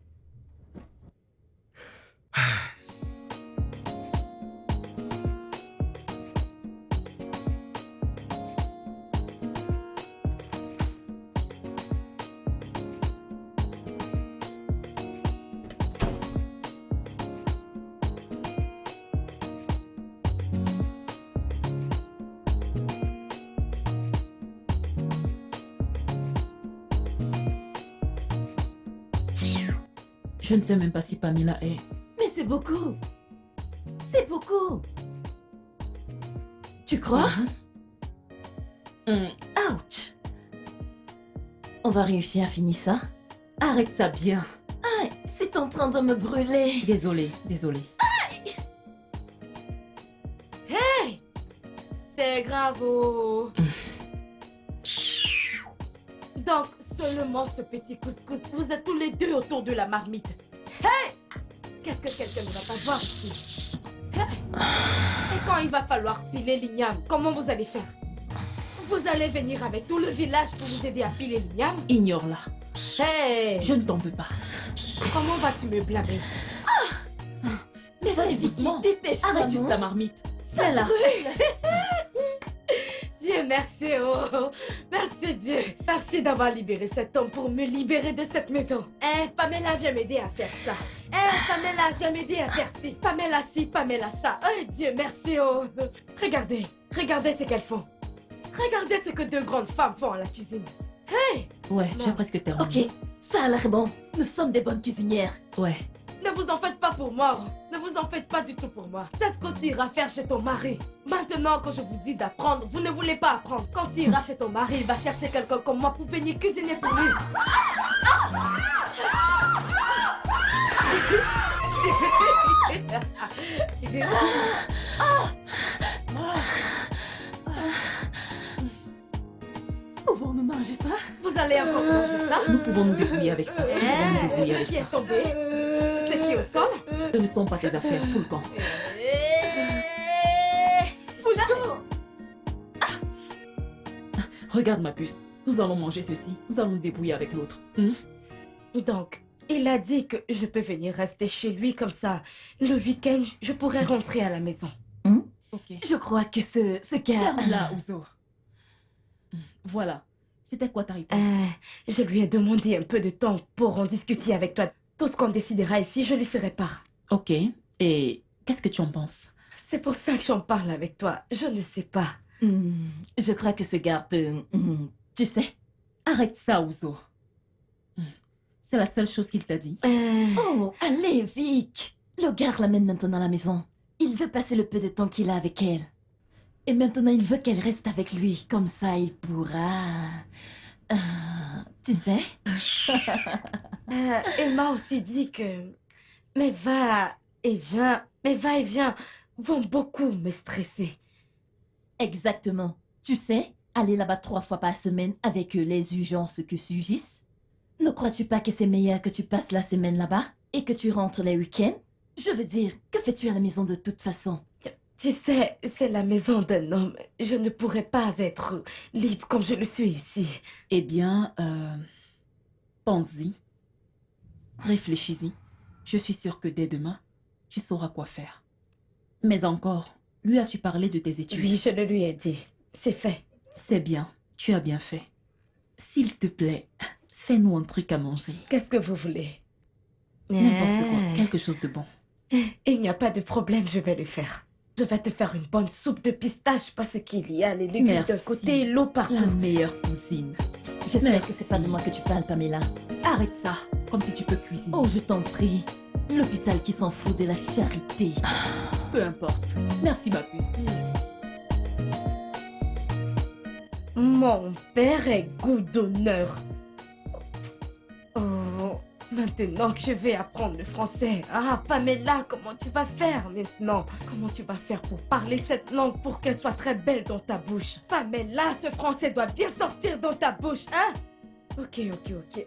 Je ne sais même pas si Pamela est... Mais c'est beaucoup. C'est beaucoup. Tu crois? Ouch! On va réussir à finir ça? Arrête ça bien. Aïe, c'est en train de me brûler. Désolée. Hey! C'est grave. Oh. Donc, seulement ce petit couscous. Vous êtes tous les deux autour de la marmite. Hey! Qu'est-ce que quelqu'un ne va pas voir ici? Hey! Et quand il va falloir piler l'igname, comment vous allez faire? Vous allez venir avec tout le village pour vous aider à piler l'igname? Ignore-la. Hey! Je ne t'en veux pas. Comment vas-tu me blâmer? Mais vas-y, doucement. dépêche-toi. Arrête juste non? la marmite. Ça là. Dieu merci, oh! Merci Dieu! Merci d'avoir libéré cet homme pour me libérer de cette maison. Pamela, viens m'aider à faire ça. Pamela, viens m'aider à faire ci. Pamela ci, Pamela ça. Dieu merci, oh! Regardez ce qu'elles font. Regardez ce que deux grandes femmes font à la cuisine. Hey! Ouais, j'ai Mince. presque terminé. Ok, ça a l'air bon. Nous sommes des bonnes cuisinières. Ouais. Ne vous en faites pas pour moi. Ne vous en faites pas du tout pour moi. C'est ce que tu iras faire chez ton mari. Maintenant que je vous dis d'apprendre, vous ne voulez pas apprendre. Quand tu iras chez ton mari, il va chercher quelqu'un comme moi pour venir cuisiner pour lui. Pouvons-nous manger ça? Vous allez encore manger ça? Nous pouvons nous débrouiller avec ça. Nous pouvons nous débrouiller Ce avec qui ça. est tombé, c'est qui au sol? Ce ne sont pas tes affaires, fous le camp. Regarde ma puce. Nous allons manger ceci. Nous allons nous débrouiller avec l'autre. Donc, il a dit que je peux venir rester chez lui comme ça. Le week-end, je pourrais rentrer à la maison. Ok. Je crois que ce gars... Ferme-la, Ouzo. Voilà. C'était quoi ta réponse? Je lui ai demandé un peu de temps pour en discuter avec toi. Tout ce qu'on décidera ici, je lui ferai part. Ok. Et qu'est-ce que tu en penses? C'est pour ça que j'en parle avec toi. Je ne sais pas. Je crois que ce garde... tu sais... Arrête ça, Ouzo. C'est la seule chose qu'il t'a dit. Oh, allez, Vic. Le gars l'amène maintenant à la maison. Il veut passer le peu de temps qu'il a avec elle. Et maintenant, il veut qu'elle reste avec lui. Comme ça, il pourra... tu sais? Il m'a aussi dit que mes va-et-vient vont beaucoup me stresser. Exactement. Tu sais, aller là-bas 3 fois par semaine avec les urgences que surgissent. Ne crois-tu pas que c'est meilleur que tu passes la semaine là-bas et que tu rentres les week-ends? Je veux dire, que fais-tu à la maison de toute façon? Tu sais, c'est la maison d'un homme. Je ne pourrais pas être libre comme je le suis ici. Eh bien, pense-y. Réfléchis-y. Je suis sûre que dès demain, tu sauras quoi faire. Mais encore, lui as-tu parlé de tes études? Oui, je le lui ai dit. C'est fait. C'est bien, tu as bien fait. S'il te plaît, fais-nous un truc à manger. Qu'est-ce que vous voulez? N'importe quoi, quelque chose de bon. Il n'y a pas de problème, je vais le faire. Je vais te faire une bonne soupe de pistache parce qu'il y a les légumes Merci. d'un côté et l'eau partout. La meilleure cousine. J'espère Merci. que c'est pas de moi que tu parles, Pamela. Arrête ça, comme si tu peux cuisiner. Oh, je t'en prie. L'hôpital qui s'en fout de la charité. Peu importe. Merci ma puce. Mon père est goudonneur. Oh, maintenant que je vais apprendre le français. Ah, Pamela, comment tu vas faire maintenant? Comment tu vas faire pour parler cette langue pour qu'elle soit très belle dans ta bouche? Pamela, ce français doit bien sortir dans ta bouche, hein? Ok,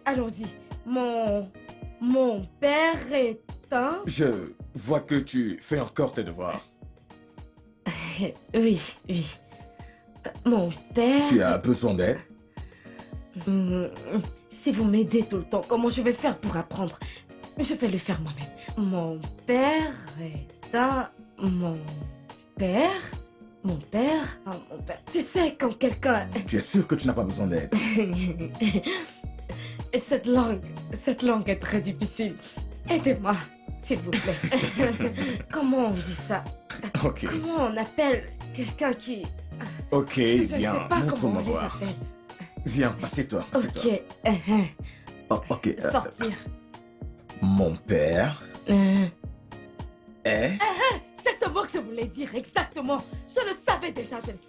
allons-y. Mon père est un... Je vois que tu fais encore tes devoirs. Oui. Mon père... Tu as besoin d'aide? Si vous m'aidez tout le temps, comment je vais faire pour apprendre? Je vais le faire moi-même. Mon père est un... Mon père? Ah, mon père. Tu sais, quand quelqu'un... Tu es sûr que tu n'as pas besoin d'aide? Et cette langue est très difficile. Aidez-moi, s'il vous plaît. Comment on dit ça? Ok. Comment on appelle quelqu'un qui... Ok, Je ne sais bien. pas comment Montre-moi on les voir. appelle. Viens, assieds-toi. assieds-toi. Ok. Oh, ok. Sortir. Mon père est... C'est ce mot que je voulais dire, exactement. Je le savais déjà, je le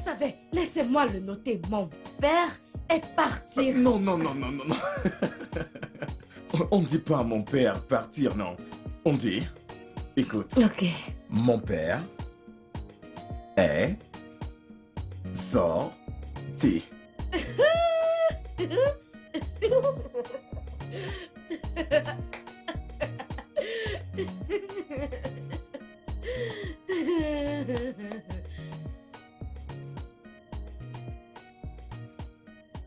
savais. Laissez-moi le noter. Mon père est partir. Non. On ne dit pas mon père partir, non. On dit... Écoute, Ok. mon père est... sorti.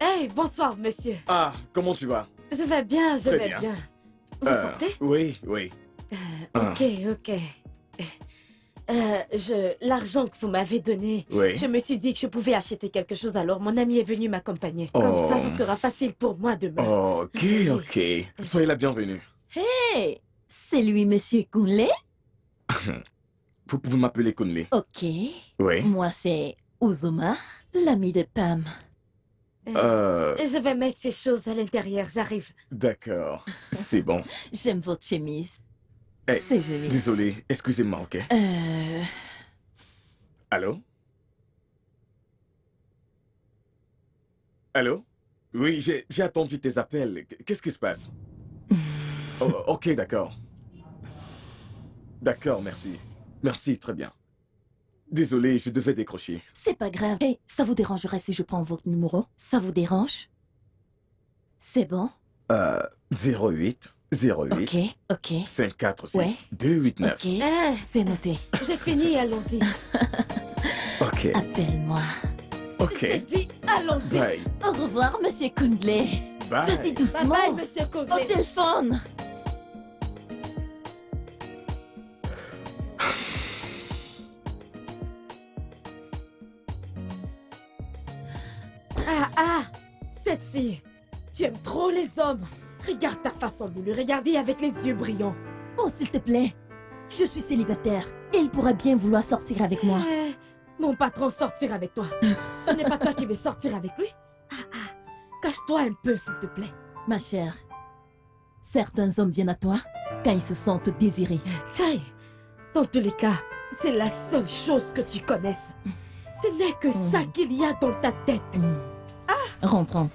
Hey, bonsoir, monsieur. Ah, comment tu vas? Je vais bien, je Très vais bien. bien. Vous sortez? Oui. Ok. L'argent que vous m'avez donné, Oui. je me suis dit que je pouvais acheter quelque chose, alors mon ami est venu m'accompagner. Comme ça sera facile pour moi demain. Ok. Soyez la bienvenue. Hey, c'est lui, Monsieur Kunle? Vous pouvez m'appeler Kunle. Ok. Oui. Moi, c'est Uzoma, l'ami de Pam. Je vais mettre ces choses à l'intérieur, j'arrive. D'accord. C'est bon. J'aime votre chemise. Hey, C'est joli. désolé, excusez-moi, ok? Allô? Allô? Oui, j'ai attendu tes appels. Qu'est-ce qui se passe? Oh, ok, d'accord. D'accord, merci. Merci, très bien. Désolé, je devais décrocher. C'est pas grave. Hey, ça vous dérangerait si je prends votre numéro? Ça vous dérange? C'est bon? 08 08 Ok. 546 Ouais. 289. Ok. C'est noté. J'ai fini, allons-y. Ok. Appelle-moi. Ok. J'ai dit, allons-y. Bye. Au revoir, Monsieur Kundle. Bye. Vas-y Bye doucement. bye, monsieur Au Cogley. téléphone. Ah, cette fille. Tu aimes trop les hommes. Regarde ta façon de le regarder avec les yeux brillants. Oh, s'il te plaît. Je suis célibataire et il pourrait bien vouloir sortir avec moi. Mon patron sortir avec toi. Ce n'est pas toi qui veux sortir avec lui. Cache-toi un peu, s'il te plaît. Ma chère, certains hommes viennent à toi quand ils se sentent désirés. Chai, dans tous les cas, c'est la seule chose que tu connaisses. Ce n'est que ça qu'il y a dans ta tête. Rentrons.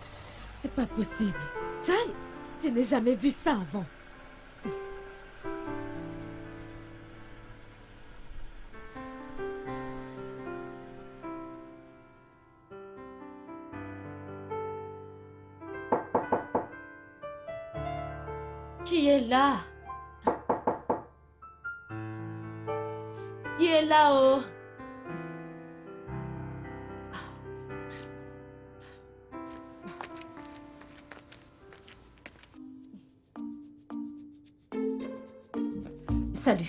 C'est pas possible. Chai, je n'ai jamais vu ça avant. Qui est là? Qui est là-haut? Salut.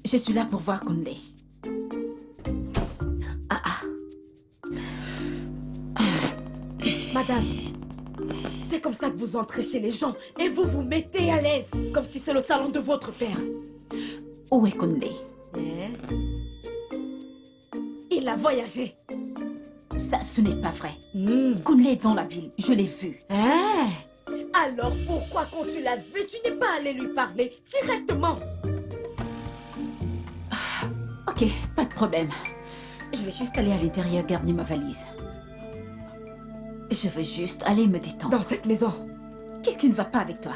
Je suis là pour voir Kunle. Madame, c'est comme ça que vous entrez chez les gens et vous vous mettez à l'aise, comme si c'est le salon de votre père. Où est Kunle? Il a voyagé. Ça, ce n'est pas vrai. Kunle est dans la ville. Je l'ai vu. Alors pourquoi quand tu l'as vu, tu n'es pas allé lui parler directement? Ok, pas de problème. Je vais juste aller à l'intérieur garder ma valise. Je veux juste aller me détendre. Dans cette maison. Qu'est-ce qui ne va pas avec toi?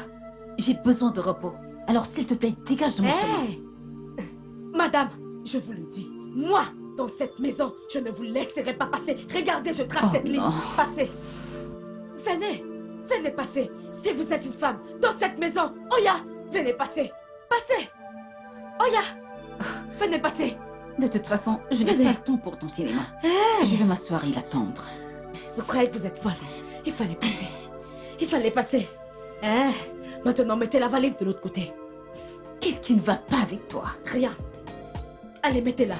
J'ai besoin de repos. Alors s'il te plaît, dégage de mon chemin. Madame, je vous le dis, moi, dans cette maison, je ne vous laisserai pas passer. Regardez, je trace cette ligne. Passez. Venez, venez passer. Si vous êtes une femme, dans cette maison, Oya, venez passer. Passez. Oya, venez passer. De toute façon, je n'ai pas le temps pour ton cinéma. Je vais m'asseoir et l'attendre. Vous croyez que vous êtes folle? Il fallait passer. Il fallait passer. Maintenant, mettez la valise de l'autre côté. Qu'est-ce qui ne va pas avec toi? Rien. Allez, mettez-la.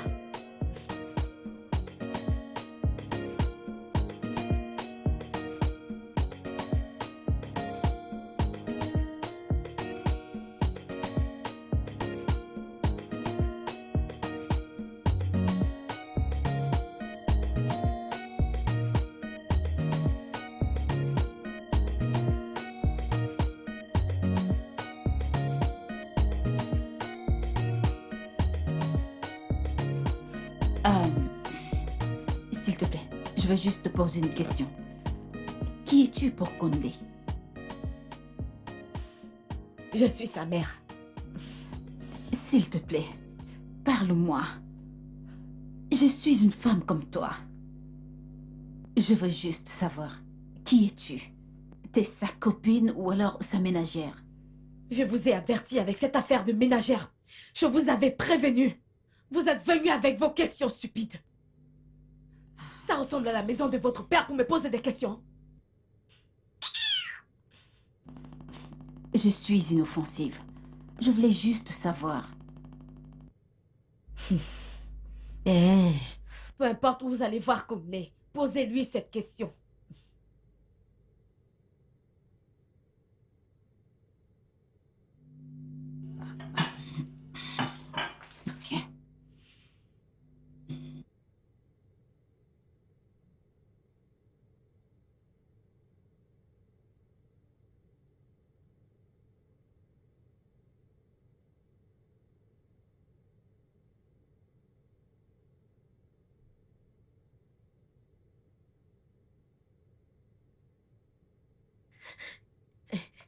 S'il te plaît, je veux juste te poser une question. Qui es-tu pour Kunle? Je suis sa mère. S'il te plaît, parle-moi. Je suis une femme comme toi. Je veux juste savoir, qui es-tu? T'es sa copine ou alors sa ménagère? Je vous ai averti avec cette affaire de ménagère. Je vous avais prévenu. Vous êtes venu avec vos questions stupides. Ça ressemble à la maison de votre père pour me poser des questions. Je suis inoffensive. Je voulais juste savoir. Peu importe où vous allez voir Kunle, posez-lui cette question. Ok.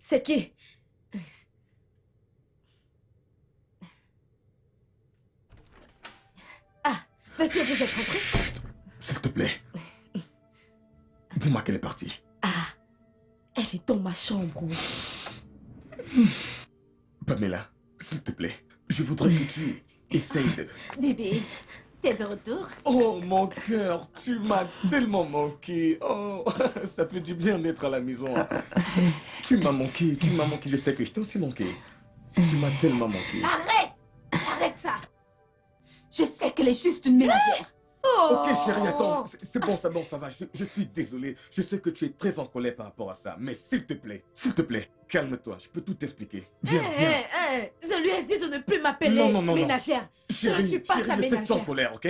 C'est qui? Ah, monsieur, vous êtes rentré? S'il te plaît. Dis-moi qu'elle est partie. Ah, elle est dans ma chambre. Pamela, s'il te plaît. Je voudrais que tu essayes de... Bébé, t'es de retour? Oh, mon cœur, tu m'as tellement manqué. Oh, ça fait du bien d'être à la maison. Tu m'as manqué. Je sais que je t'ai aussi manqué. Tu m'as tellement manqué. Arrête! Arrête ça! Je sais qu'elle est juste une ménagère. Ok, chérie, attends. C'est bon, ça va. Je suis désolé. Je sais que tu es très en colère par rapport à ça. Mais s'il te plaît, calme-toi. Je peux tout t'expliquer. Viens, viens. Je lui ai dit de ne plus m'appeler Non, ménagère. Je ne suis pas sa ne fais pas en ménagère. colère, ok?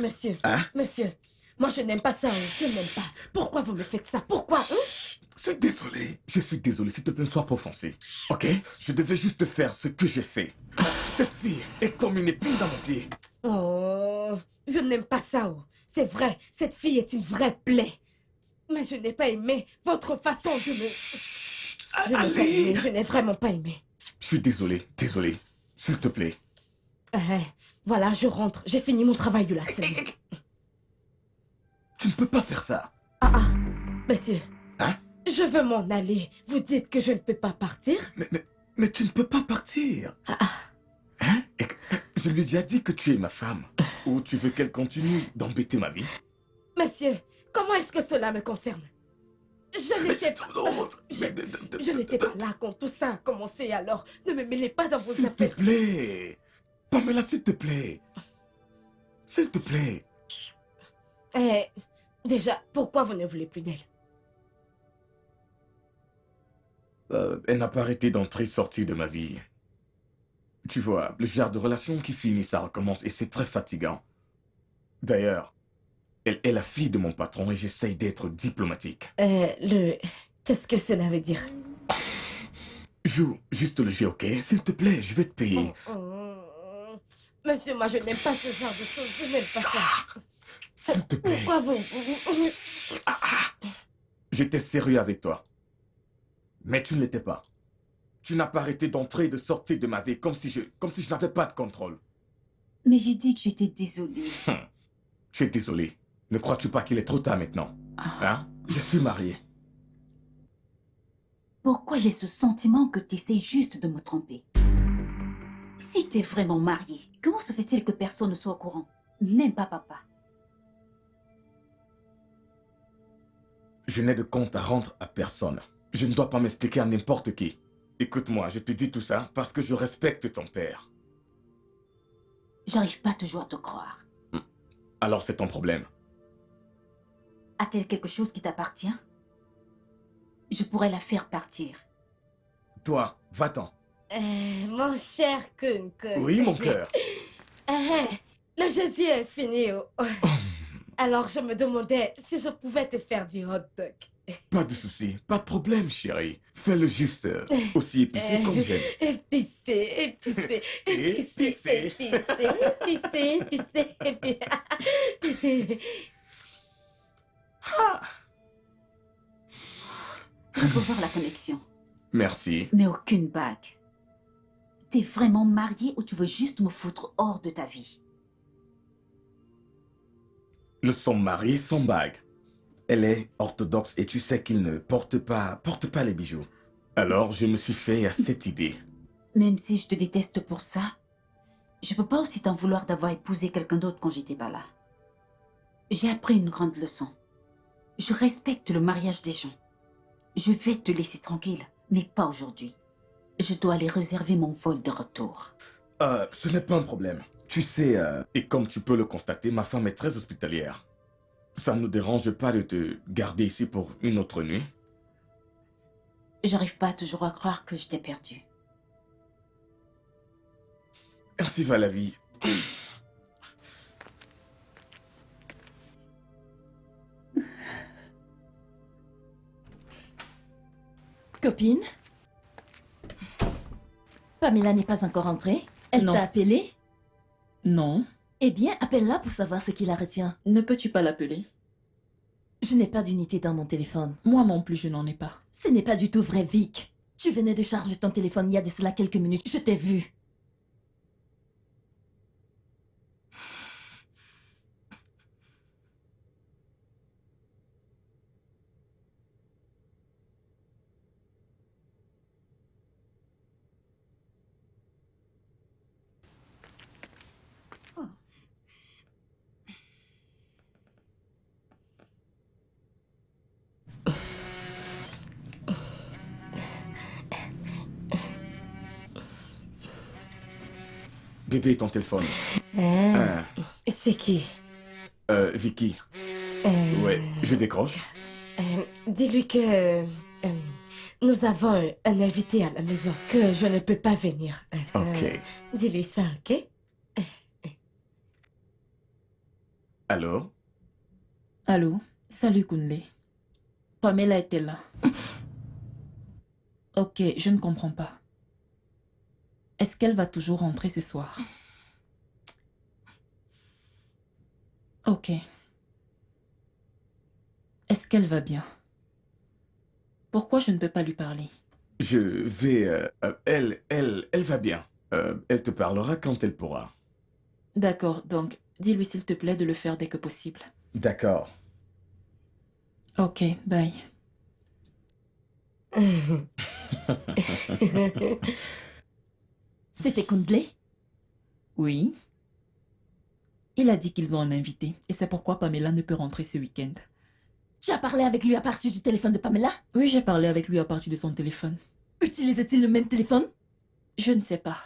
Monsieur, Hein? monsieur, moi je n'aime pas ça, je n'aime pas. Pourquoi vous me faites ça? Pourquoi Je suis désolé, s'il te plaît, ne sois pas offensé. Ok? Je devais juste faire ce que j'ai fait. Cette fille est comme une épine dans mon pied. Oh, je n'aime pas ça. C'est vrai, cette fille est une vraie plaie. Mais je n'ai pas aimé votre façon de me... Je n'ai pas aimé, je n'ai vraiment pas aimé. Je suis désolé. S'il te plaît. Voilà, je rentre. J'ai fini mon travail de la semaine. Tu ne peux pas faire ça. Monsieur. Hein? Je veux m'en aller. Vous dites que je ne peux pas partir? Mais tu ne peux pas partir. Hein? Je lui ai déjà dit que tu es ma femme. Ou tu veux qu'elle continue d'embêter ma vie? Monsieur, comment est-ce que cela me concerne? Je n'étais pas... Je n'étais pas là quand tout ça a commencé, alors ne me mêlez pas dans vos affaires. S'il te plaît. Pamela, s'il te plaît. S'il te plaît. Déjà, pourquoi vous ne voulez plus d'elle? Elle n'a pas arrêté d'entrer-sortir de ma vie. Tu vois, le genre de relation qui finit, ça recommence et c'est très fatigant. D'ailleurs, elle est la fille de mon patron et j'essaye d'être diplomatique. Qu'est-ce que cela veut dire? Joue juste le jeu, ok? S'il te plaît, je vais te payer. Monsieur, moi je n'aime pas ce genre de choses, je n'aime pas ça. S'il te plaît. Pourquoi vous... J'étais sérieux avec toi. Mais tu ne l'étais pas. Tu n'as pas arrêté d'entrer et de sortir de ma vie comme si je n'avais pas de contrôle. Mais j'ai dit que j'étais désolée. Tu es désolé. Ne crois-tu pas qu'il est trop tard maintenant? Hein? Je suis marié. Pourquoi j'ai ce sentiment que tu essayes juste de me tromper? Si t'es vraiment marié, comment se fait-il que personne ne soit au courant? Même pas papa. Je n'ai de compte à rendre à personne. Je ne dois pas m'expliquer à n'importe qui. Écoute-moi, je te dis tout ça parce que je respecte ton père. J'arrive pas toujours à te croire. Alors c'est ton problème. A-t-elle quelque chose qui t'appartient? Je pourrais la faire partir. Toi, va-t'en. Mon cher Kun. Oui, mon cœur. Le jeudi est fini. Alors je me demandais si je pouvais te faire du hot dog. Pas de souci, pas de problème, chérie. Fais-le juste aussi épicé comme j'aime. Épicé. Je peux voir la connexion. Merci. Mais aucune bague. T'es vraiment marié ou tu veux juste me foutre hors de ta vie? Nous sommes mariés sans bague. Elle est orthodoxe et tu sais qu'il ne porte pas les bijoux. Alors je me suis fait à cette idée. Même si je te déteste pour ça, je peux pas aussi t'en vouloir d'avoir épousé quelqu'un d'autre quand j'étais pas là. J'ai appris une grande leçon. Je respecte le mariage des gens. Je vais te laisser tranquille, mais pas aujourd'hui. Je dois aller réserver mon vol de retour. Ce n'est pas un problème. Tu sais, et comme tu peux le constater, ma femme est très hospitalière. Ça ne nous dérange pas de te garder ici pour une autre nuit? J'arrive pas toujours à croire que je t'ai perdu. Ainsi va la vie. Copine? Pamela n'est pas encore entrée? Elle Non. t'a appelé? Non. Eh bien, appelle-la pour savoir ce qui la retient. Ne peux-tu pas l'appeler? Je n'ai pas d'unité dans mon téléphone. Moi non plus, je n'en ai pas. Ce n'est pas du tout vrai, Vic. Tu venais de charger ton téléphone il y a de cela quelques minutes. Je t'ai vu. Bébé, ton téléphone. Hein? C'est qui? Vicky. Euh, Ouais, je décroche. Dis-lui que nous avons un invité à la maison, que je ne peux pas venir. Ok. Dis-lui ça, ok? Alors? Allô? Salut Kunle. Pamela était là. Ok, je ne comprends pas. Est-ce qu'elle va toujours rentrer ce soir? Ok. Est-ce qu'elle va bien? Pourquoi je ne peux pas lui parler? Je vais... elle va bien. Elle te parlera quand elle pourra. D'accord, donc dis-lui s'il te plaît de le faire dès que possible. D'accord. Ok, bye. C'était Kundley? Oui? Il a dit qu'ils ont un invité, et c'est pourquoi Pamela ne peut rentrer ce week-end. Tu as parlé avec lui à partir du téléphone de Pamela? Oui, j'ai parlé avec lui à partir de son téléphone. Utilisait-il le même téléphone? Je ne sais pas.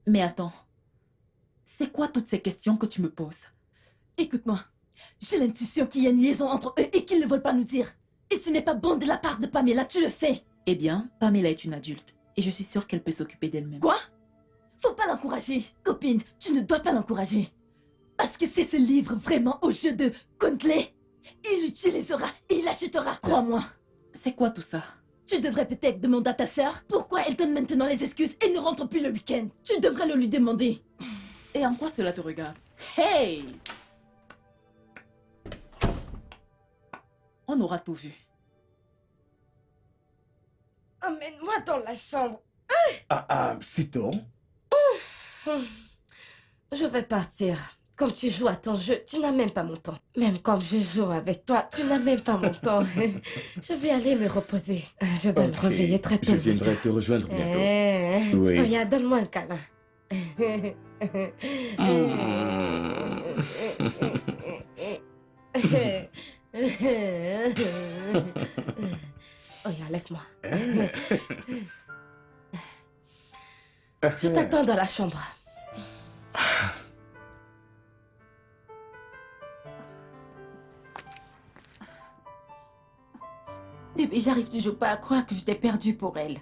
Mais attends. C'est quoi toutes ces questions que tu me poses? Écoute-moi, j'ai l'intuition qu'il y a une liaison entre eux et qu'ils ne veulent pas nous dire. Et ce n'est pas bon de la part de Pamela, tu le sais. Eh bien, Pamela est une adulte, et je suis sûre qu'elle peut s'occuper d'elle-même. Quoi? Faut pas l'encourager. Copine, tu ne dois pas l'encourager. Parce que c'est ce livre vraiment au jeu de Kundley. Il l'utilisera et il l'achètera, crois-moi. C'est quoi tout ça? Tu devrais peut-être demander à ta sœur pourquoi elle donne maintenant les excuses et ne rentre plus le week-end. Tu devrais le lui demander. Et en quoi cela te regarde? Hey! On aura tout vu. Emmène-moi dans la chambre. Sitôt. Je vais partir. Comme tu joues à ton jeu, tu n'as même pas mon temps. Même comme je joue avec toi, tu n'as même pas mon temps. Je vais aller me reposer. Je dois me Ok. réveiller très tôt. Je viendrai te rejoindre bientôt. Oui. Regarde, donne-moi un câlin. Regarde, laisse-moi. Je t'attends dans la chambre. Bébé, j'arrive toujours pas à croire que je t'ai perdu pour elle.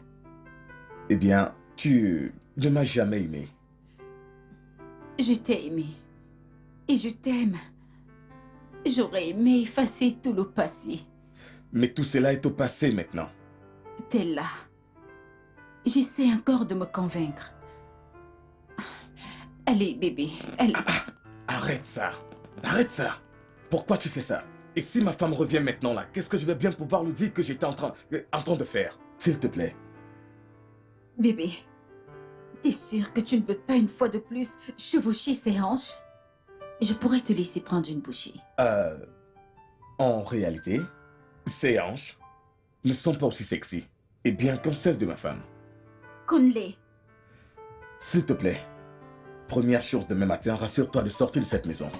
Eh bien, tu ne m'as jamais aimé. Je t'ai aimé. Et je t'aime. J'aurais aimé effacer tout le passé. Mais tout cela est au passé maintenant. T'es là. J'essaie encore de me convaincre. Allez, bébé, allez. Arrête ça. Arrête ça. Pourquoi tu fais ça? Et si ma femme revient maintenant là, qu'est-ce que je vais bien pouvoir lui dire que j'étais en train de faire? S'il te plaît. Bébé, t'es sûr que tu ne veux pas une fois de plus chevaucher ses hanches? Je pourrais te laisser prendre une bouchée. En réalité, ces hanches ne sont pas aussi sexy et bien comme celles de ma femme. Kunle, S'il te plaît, première chose demain matin, rassure-toi de sortir de cette maison.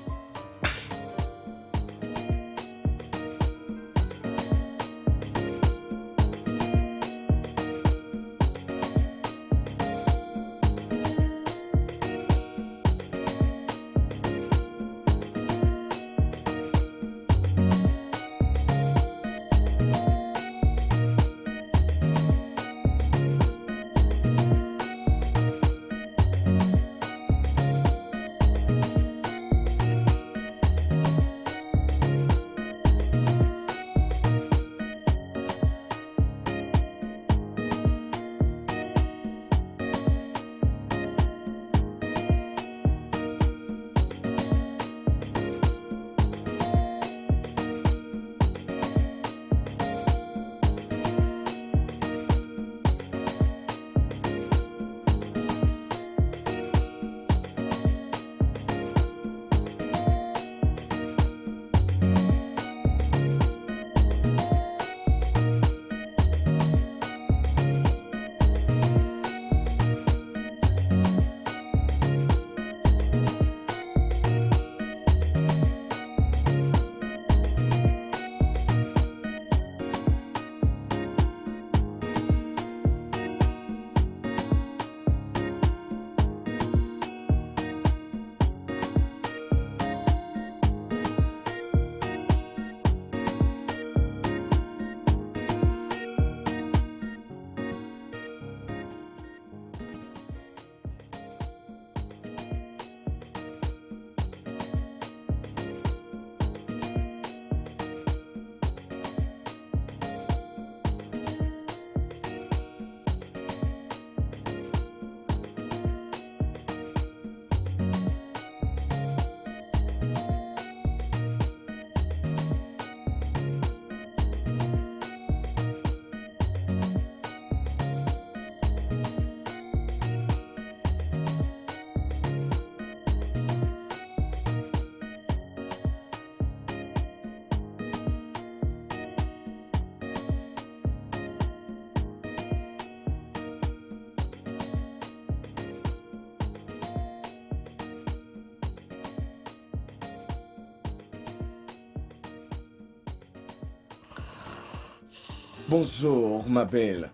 Bonjour, ma belle.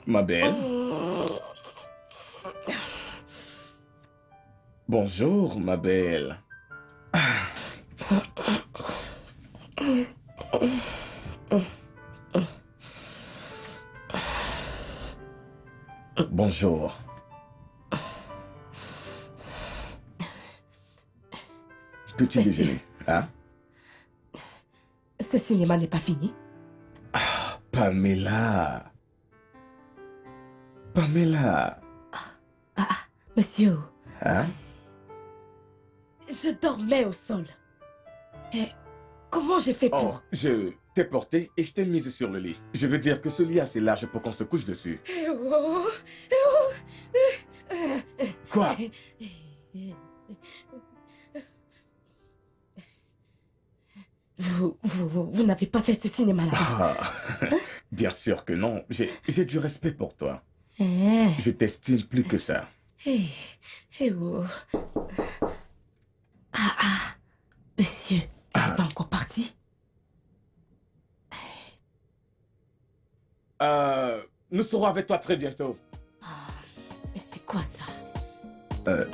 Ma belle. Bonjour, ma belle. Bonjour. Petit déjeuner, hein? Ce cinéma n'est pas fini. Pamela. Pamela. Monsieur, Hein? je dormais au sol. Et comment j'ai fait Oh, pour... je t'ai porté et je t'ai mise sur le lit. Je veux dire que ce lit est assez large pour qu'on se couche dessus. Quoi? Vous n'avez pas fait ce cinéma-là. Ah, bien sûr que non. J'ai du respect pour toi. Eh, Je t'estime plus que ça. eh, eh oh. Monsieur, il n'est pas encore parti. Nous serons avec toi très bientôt. Mais c'est quoi ça?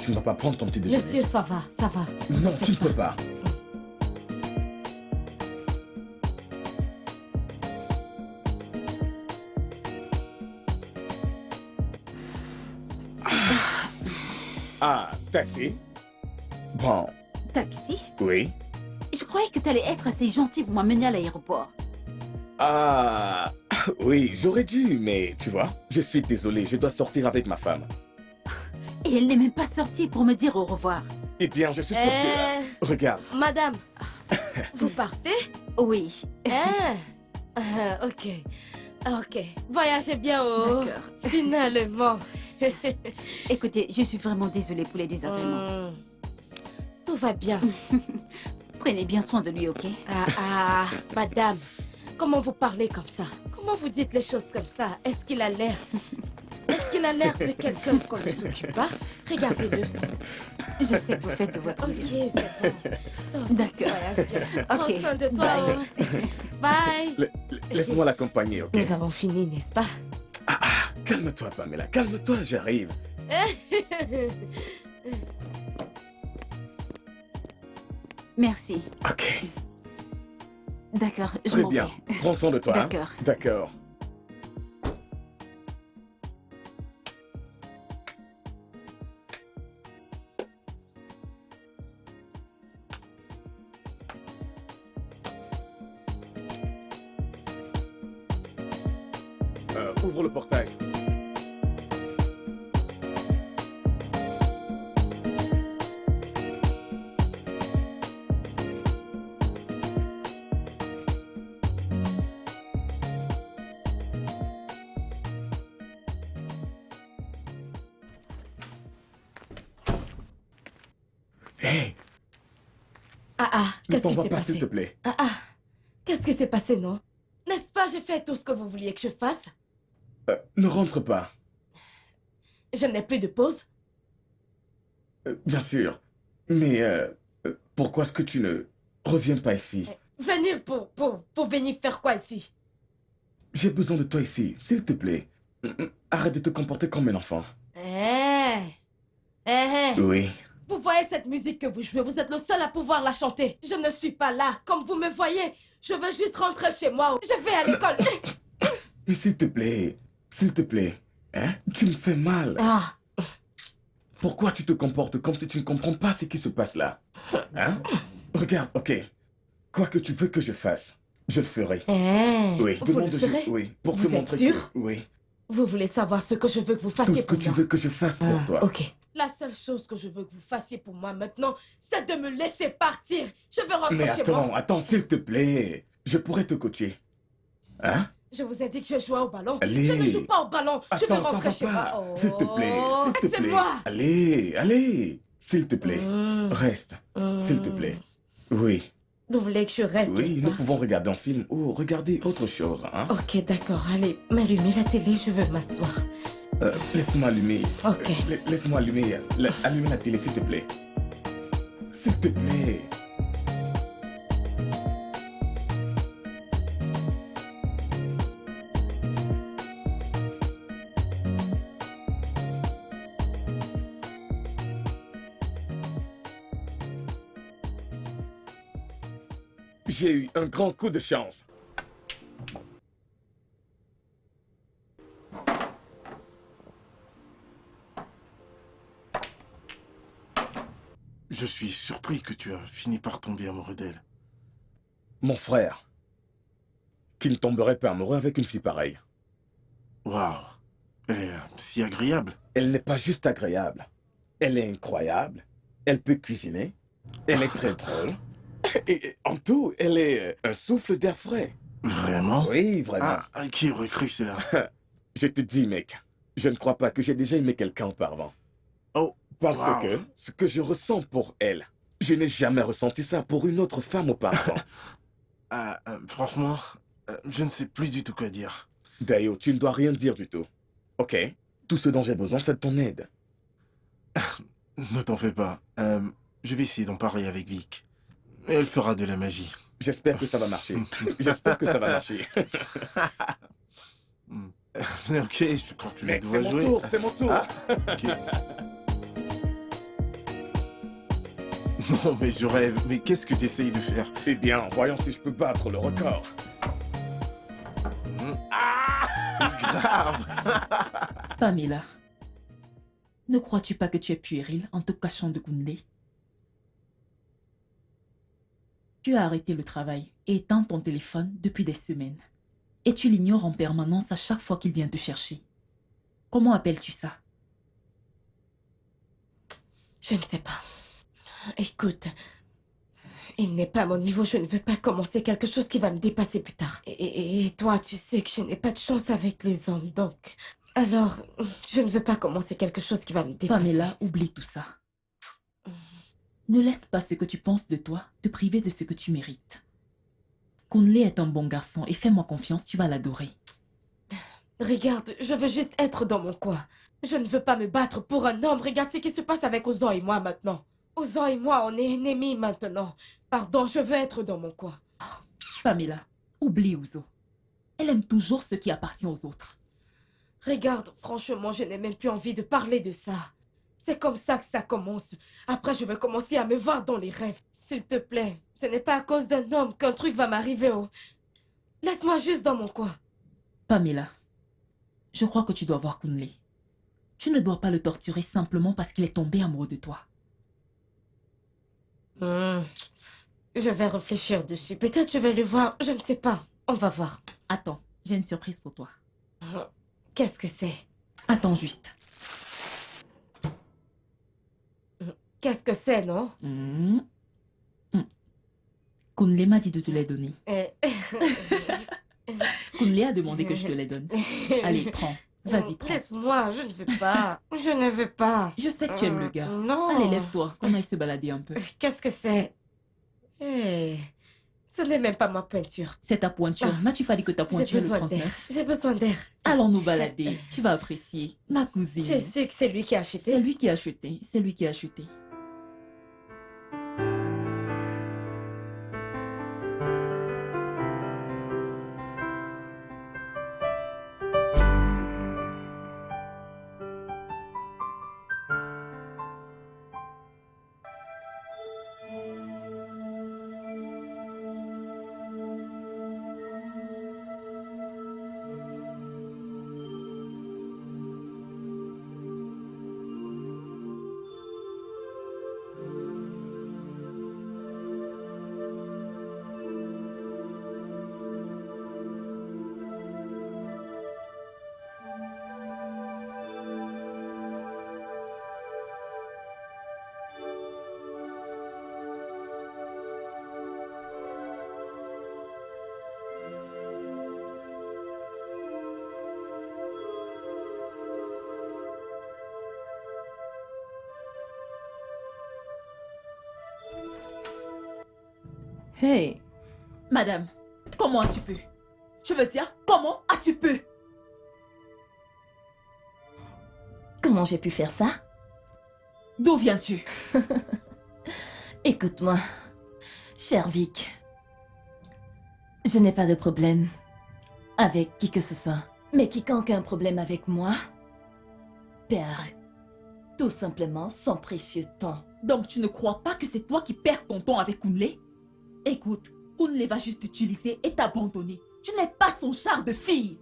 Tu ne vas pas prendre ton petit déjeuner. Monsieur, ça va, ça va. Vous en Non, tu faites ne peux pas. Ah, taxi? Bon, Taxi? oui. Je croyais que tu allais être assez gentil pour m'amener à l'aéroport. Ah, oui, j'aurais dû, mais tu vois, je suis désolé, je dois sortir avec ma femme. Et elle n'est même pas sortie pour me dire au revoir. Eh bien, je suis sûr que... Regarde. Madame, vous partez? Oui. Ok. Ok. Voyagez bien, oh. D'accord. Finalement. Écoutez, je suis vraiment désolée pour les désagréments. Tout va bien. Prenez bien soin de lui, ok? Madame, comment vous parlez comme ça? Comment vous dites les choses comme ça? Est-ce qu'il a l'air de quelqu'un qu'on ne s'occupe pas? Regardez-le. Je sais que vous faites de votre Ok, mieux. c'est bon. D'accord. Voyage bien. Prends Ok. soin de toi. Bye. Laisse-moi l'accompagner, ok? Nous avons fini, n'est-ce pas? Calme-toi, Pamela, calme-toi, j'arrive. Merci. Ok, D'accord, je très m'en bien. vais. Prends soin de toi. hein? D'accord. D'accord. Ouvre le portail. Hé, ne Qu'est-ce t'en qui va s'est pas, s'il passé? te plaît. Qu'est-ce qui s'est passé, non? N'est-ce pas, j'ai fait tout ce que vous vouliez que je fasse? Ne rentre pas. Je n'ai plus de pause? Bien sûr. Mais pourquoi est-ce que tu ne reviens pas ici? Venir pour venir faire quoi ici? J'ai besoin de toi ici, s'il te plaît. Arrête de te comporter comme un enfant. Oui. Vous voyez cette musique que vous jouez, vous êtes le seul à pouvoir la chanter. Je ne suis pas là, comme vous me voyez. Je veux juste rentrer chez moi. Je vais à l'école. Mais s'il te plaît, hein? Tu me fais mal. Pourquoi tu te comportes comme si tu ne comprends pas ce qui se passe là? Hein? Regarde, ok. Quoi que tu veux que je fasse, je le ferai. Oui, Vous le demande ferez? juste, oui, pour Vous te êtes montrer sûr? que, oui, Vous voulez savoir ce que je veux que vous tout fassiez ce que pour tu moi? veux que je fasse pour toi. Ok. La seule chose que je veux que vous fassiez pour moi maintenant, c'est de me laisser partir. Je veux rentrer Mais chez moi. attends, s'il te plaît. Je pourrais te coacher. Hein? Je vous ai dit que je jouais au ballon. Allez. Je ne joue pas au ballon. Je veux Attends, t'en rentrer vas chez pas. moi. S'il te plaît, s'il te plaît. Laissez-moi. Allez, s'il te plaît. Reste, s'il te plaît. Oui, Vous voulez que je reste, oui, n'est-ce nous pas? pouvons regarder un film ou regarder autre chose, hein? Ok, d'accord. Allez, m'allumez la télé, je veux m'asseoir. Laisse-moi allumer. Ok. Laisse-moi allumer la télé, s'il te plaît. S'il te plaît. J'ai eu un grand coup de chance. Je suis surpris que tu as fini par tomber amoureux d'elle. Mon frère, qui ne tomberait pas amoureux avec une fille pareille. Waouh, elle est si agréable. Elle n'est pas juste agréable. Elle est incroyable. Elle peut cuisiner. Elle est très drôle. Et en tout, elle est un souffle d'air frais. Vraiment? Oui, vraiment. Qui aurait cru cela? Je te dis, mec, je ne crois pas que j'ai déjà aimé quelqu'un auparavant. Oh, Parce wow. que ce que je ressens pour elle, je n'ai jamais ressenti ça pour une autre femme auparavant. Franchement, je ne sais plus du tout quoi dire. Dayo, tu ne dois rien dire du tout. Ok? Tout ce dont j'ai besoin, c'est de ton aide. Ne t'en fais pas. Je vais essayer d'en parler avec Vic. Elle fera de la magie. J'espère que ça va marcher. J'espère que ça va marcher. Ok, je crois que tu vas Mec, devoir c'est mon jouer. tour, c'est mon tour. Ok. Non, mais je rêve. Mais qu'est-ce que tu essayes de faire? Eh bien, voyons si je peux battre le record. C'est grave. Pamela, ne crois-tu pas que tu es puéril en te cachant de Kunle? Tu as arrêté le travail et éteint ton téléphone depuis des semaines. Et tu l'ignores en permanence à chaque fois qu'il vient te chercher. Comment appelles-tu ça? Je ne sais pas. Écoute, il n'est pas à mon niveau, je ne veux pas commencer quelque chose qui va me dépasser plus tard. Et toi, tu sais que je n'ai pas de chance avec les hommes, donc... Alors, je ne veux pas commencer quelque chose qui va me dépasser. Pamela, oublie tout ça. Ne laisse pas ce que tu penses de toi te priver de ce que tu mérites. Kunle est un bon garçon et fais-moi confiance, tu vas l'adorer. Regarde, je veux juste être dans mon coin. Je ne veux pas me battre pour un homme. Regarde ce qui se passe avec Ozo et moi maintenant. Ozo et moi, on est ennemis maintenant. Pardon, je veux être dans mon coin. Pamela, oublie Ouzo. Elle aime toujours ce qui appartient aux autres. Regarde, franchement, je n'ai même plus envie de parler de ça. C'est comme ça que ça commence. Après, je vais commencer à me voir dans les rêves. S'il te plaît, ce n'est pas à cause d'un homme qu'un truc va m'arriver. Oh. Laisse-moi juste dans mon coin. Pamela, je crois que tu dois voir Kunle. Tu ne dois pas le torturer simplement parce qu'il est tombé amoureux de toi. Je vais réfléchir dessus. Peut-être je vais le voir. Je ne sais pas. On va voir. Attends, j'ai une surprise pour toi. Qu'est-ce que c'est? Attends juste. Qu'est-ce que c'est, non? Kunle m'a dit de te les donner. Eh, Kunle a demandé que je te les donne. Allez, prends. Vas-y, prends. Laisse-moi, je ne veux pas. Je ne veux pas. Je sais que tu aimes le gars. Non. Allez, lève-toi, qu'on aille se balader un peu. Qu'est-ce que c'est? Ce n'est même pas ma peinture. C'est ta pointure. N'as-tu pas dit que ta J'ai pointure est le besoin d'air. 39? J'ai besoin d'air. Allons nous balader. Tu vas apprécier. Ma cousine. Tu sais que c'est lui qui a acheté. C'est lui qui a acheté. C'est lui qui a acheté. Hey, Madame, comment as-tu pu? Je veux dire, comment as-tu pu? comment j'ai pu faire ça? D'où viens-tu? Écoute-moi, cher Vic. Je n'ai pas de problème avec qui que ce soit. Mais quiconque a un problème avec moi perd tout simplement son précieux temps. Donc tu ne crois pas que c'est toi qui perds ton temps avec Kunle? Écoute, Kunle va juste t'utiliser et t'abandonner. Tu n'es pas son char de fille.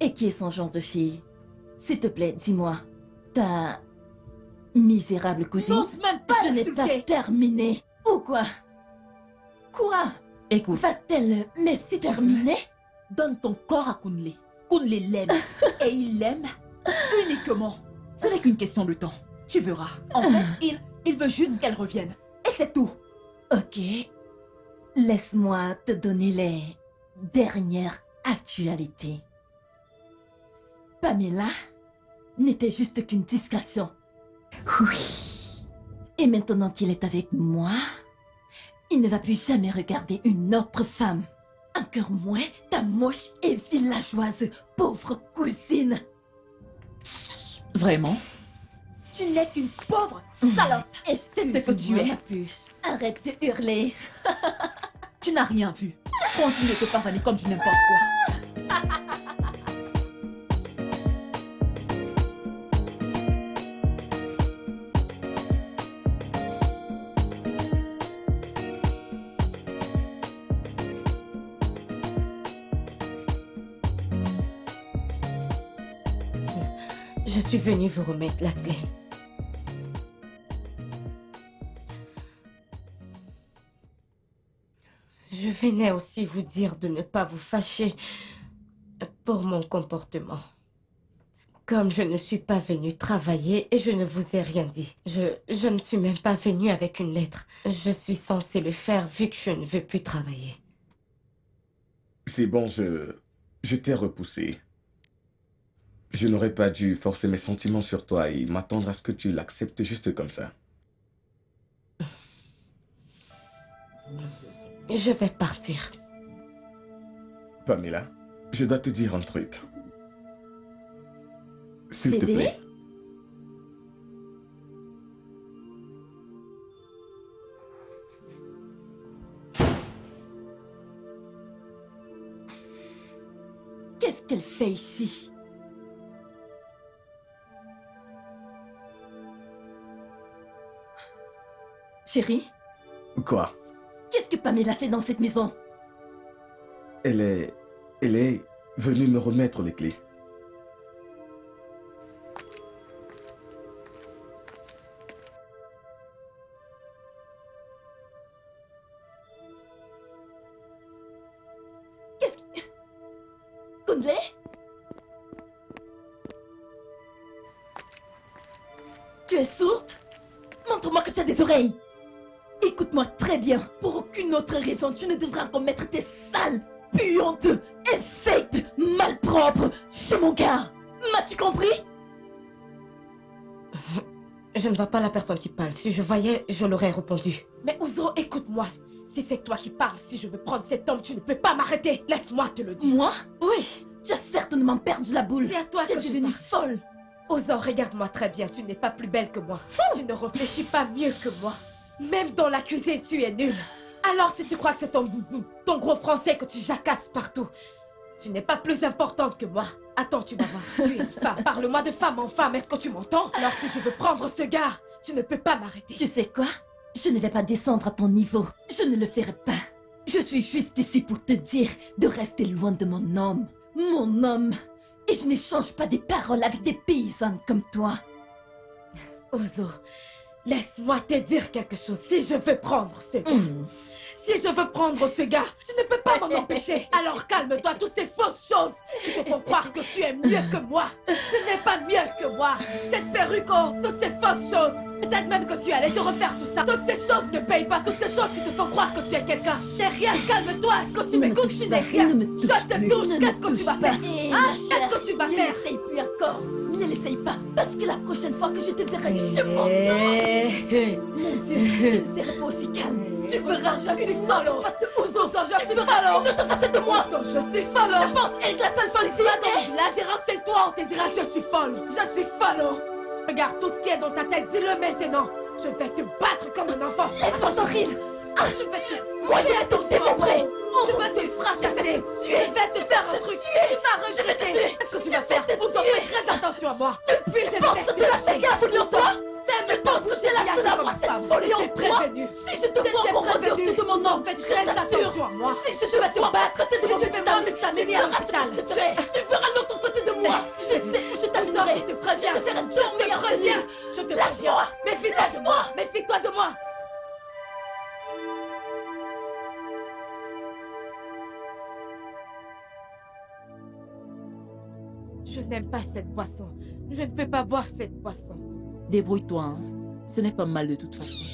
Et qui est son genre de fille? S'il te plaît, dis-moi. Ta misérable cousine? N'ose même pas Je n'ai pas l'insulter. terminé. Ou quoi? Quoi? Écoute, Va-t-elle m'exterminer? donne ton corps à Kunle. Kunle l'aime. Et il l'aime uniquement. Ce n'est qu'une question de temps. Tu verras. En fait, il veut juste qu'elle revienne. Et c'est tout. Ok. Laisse-moi te donner les dernières actualités. Pamela n'était juste qu'une distraction. Oui. Et maintenant qu'il est avec moi, il ne va plus jamais regarder une autre femme. Encore moins ta moche et villageoise pauvre cousine. Vraiment? Tu n'es qu'une pauvre salope. Et c'est ce que tu es. ma puce. Arrête de hurler. Tu n'as rien vu. Continue de te pavaner comme du n'importe quoi. Je suis venue vous remettre la clé. Je venais aussi vous dire de ne pas vous fâcher pour mon comportement. Comme je ne suis pas venue travailler et je ne vous ai rien dit. Je ne suis même pas venue avec une lettre. Je suis censée le faire vu que je ne veux plus travailler. C'est bon, je t'ai repoussé. Je n'aurais pas dû forcer mes sentiments sur toi et m'attendre à ce que tu l'acceptes juste comme ça. Je vais partir. Pamela, je dois te dire un truc. S'il te Bébé? plaît. Qu'est-ce qu'elle fait ici? Chérie, Quoi? qu'est-ce que Pamela fait dans cette maison? Elle est venue me remettre les clés. Qu'est-ce que... Kunle? Tu es sourde? Montre-moi que tu as des oreilles. Écoute-moi très bien. Pour aucune autre raison, tu ne devrais encore mettre tes sales, puantes, infectes, malpropres chez mon gars. M'as-tu compris? Je ne vois pas la personne qui parle. Si je voyais, je l'aurais répondu. Mais Ouzro, écoute-moi. Si c'est toi qui parles, si je veux prendre cet homme, tu ne peux pas m'arrêter. Laisse-moi te le dire. Moi? Oui, Tu as certainement perdu la boule. c'est à toi Tu es que je devenue parle. folle. Ozo, regarde-moi très bien. Tu n'es pas plus belle que moi. Tu ne réfléchis pas mieux que moi. Même dans la cuisine, tu es nulle. Alors si tu crois que c'est ton gros français que tu jacasses partout, tu n'es pas plus importante que moi. Attends, tu vas voir. Tu es une femme. Parle-moi de femme en femme. Est-ce que tu m'entends? Alors si je veux prendre ce gars, tu ne peux pas m'arrêter. Tu sais quoi? Je ne vais pas descendre à ton niveau. Je ne le ferai pas. Je suis juste ici pour te dire de rester loin de mon homme. Mon homme. Et je n'échange pas des paroles avec des paysannes comme toi. Ozo, laisse-moi te dire quelque chose. Si je veux prendre ce gars, si je veux prendre ce gars, tu ne peux pas m'en empêcher. Alors calme-toi, toutes ces fausses choses qui te font croire que tu es mieux que moi. Tu n'es pas mieux que moi. Cette perruque, oh, toutes ces fausses choses. Peut-être même que tu allais te refaire tout ça. Toutes ces choses ne payent pas. Toutes ces choses qui te font croire que tu es quelqu'un. N'es rien, calme-toi. Est-ce que tu m'écoutes? Je n'ai rien. Je te touche. Qu'est-ce que tu vas faire? Hein? Qu'est-ce que tu vas faire? N'essaye plus encore. Ne l'essaye pas. Parce que la prochaine fois que je te verrai, je m'en... Mon Dieu, je ne serai pas aussi calme. Tu verras, je suis folle en face de Ozo. Je suis folle. Ne te fasse de moi. Je suis folle. Je pense être la seule folle ici. Va dans le village et renseigne-toi. On te dira que je suis folle. Je suis folle. Regarde tout ce qui est dans ta tête. Dis-le maintenant. Je vais te battre comme un enfant. Laisse-moi tranquille. Je vais te... Moi, je vais tomber mon prêt. Je vais te fracasser. Je vais te faire un truc. Tu vas regretter. Qu'est-ce que tu vas faire? Ozo, fais très attention à moi. Depuis, je penses que tu l'as fait la folie en soi? Tu penses que tu es la seule à avoir cette folie en moi? Si je te vois encore en dehors de mon nom. En fait, Je très t'assure. attention à moi. Si je vais te battre, t'es de mon Je vais hôpital. même t'amener Tu à feras ce que l'hôpital. je te ferai. Tu feras l'autre côté de moi. Je sais, je Non, t'amuserai. je te préviens. Je te ferai Je te dormir. préviens. Je te préviens. Lâche-moi. Méfie-toi de moi. Méfie-toi de moi. Je n'aime pas cette boisson. Je ne peux pas boire cette boisson. Débrouille-toi, hein. Ce n'est pas mal de toute façon.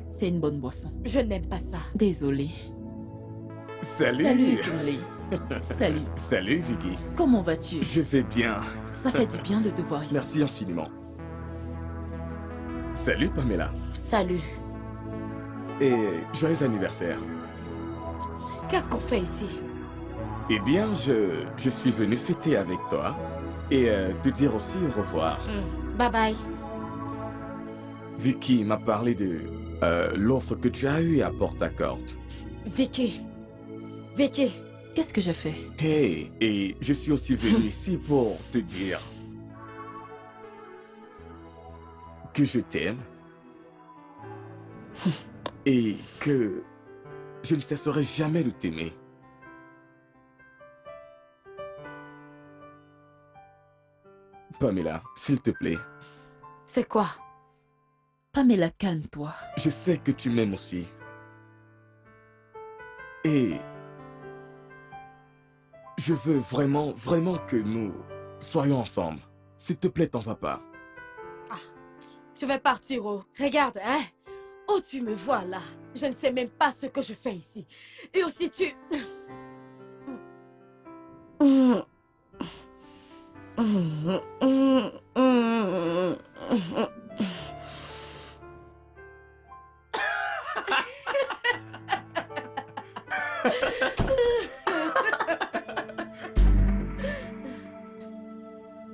C'est une bonne boisson. Je n'aime pas ça. Désolée. Salut. Salut, Kinley. Salut. Salut, Vicky. Comment vas-tu? Je vais bien. Ça fait du bien de te voir ici. Merci infiniment. Salut, Pamela. Salut. Et joyeux anniversaire. Qu'est-ce qu'on fait ici? Eh bien, je suis venu fêter avec toi et te dire aussi au revoir. Bye bye. Vicky m'a parlé de l'offre que tu as eue à Port-Accord. Vicky. Vicky. Qu'est-ce que j'ai fait? Hey, et je suis aussi venu ici pour te dire que je t'aime et que je ne cesserai jamais de t'aimer. Pamela, s'il te plaît, C'est quoi? Pamela, calme-toi. je sais que tu m'aimes aussi. Et je veux vraiment, vraiment que nous soyons ensemble. S'il te plaît, t'en vas pas. Je vais partir, oh. Regarde, hein. Oh, tu me vois là. Je ne sais même pas ce que je fais ici. Et aussi, tu...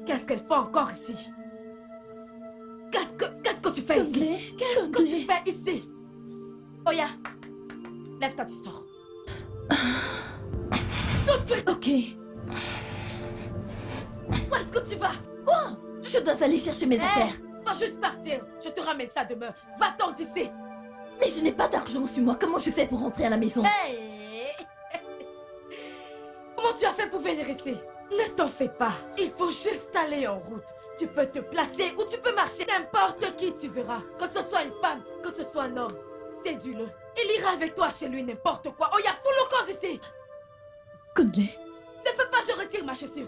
Qu'est-ce qu'elle fait encore ici? Qu'est-ce que tu fais ici? Kinley, Qu'est-ce que tu Kinley. fais ici? Oya, lève-toi, tu sors. Ok. Où est-ce que tu vas? Quoi? Je dois aller chercher mes affaires. Va juste partir. Je te ramène ça demain. Va-t'en d'ici. Mais je n'ai pas d'argent sur moi. Comment je fais pour rentrer à la maison? Hey! Comment tu as fait pour venir ici? Ne t'en fais pas. Il faut juste aller en route. Tu peux te placer ou tu peux marcher. N'importe qui tu verras. Que ce soit une femme, que ce soit un homme. Séduis-le. Il ira avec toi chez lui n'importe quoi. Oh, y'a fous le camp d'ici. Kinley. Ne fais pas, je retire ma chaussure.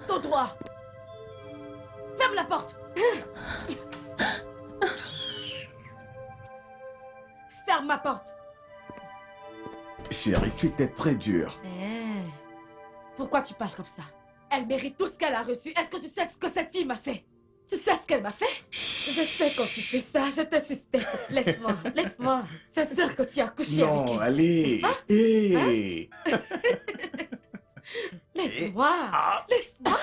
Ton droit. Ferme la porte. Ferme ma porte. Chérie, tu étais très dur. Pourquoi tu parles comme ça? Elle mérite tout ce qu'elle a reçu. Est-ce que tu sais ce que cette fille m'a fait? Tu sais ce qu'elle m'a fait? Je sais quand tu fais ça, je te suspecte. Laisse-moi, laisse-moi. C'est sûr que tu as couché avec Non, elle. allez. Hé. Laisse-moi. Laisse-moi.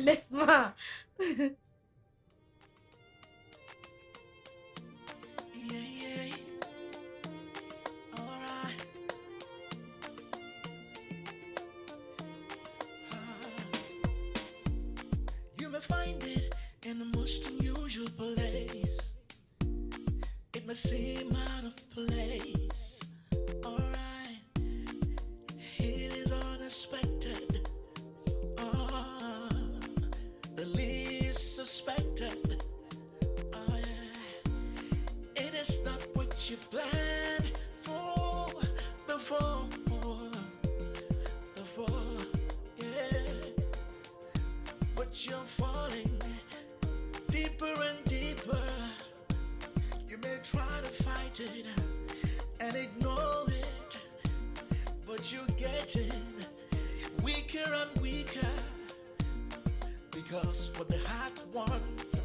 Laisse-moi. You may find it in the most unusual place. It may seem out of place. Alright, it is unexpected. The least suspected. Oh yeah, it is not what you planned for before. Yeah. But you're falling deeper and deeper. You may try to fight it and ignore it, but you're getting weaker and weaker. Because what the heart wants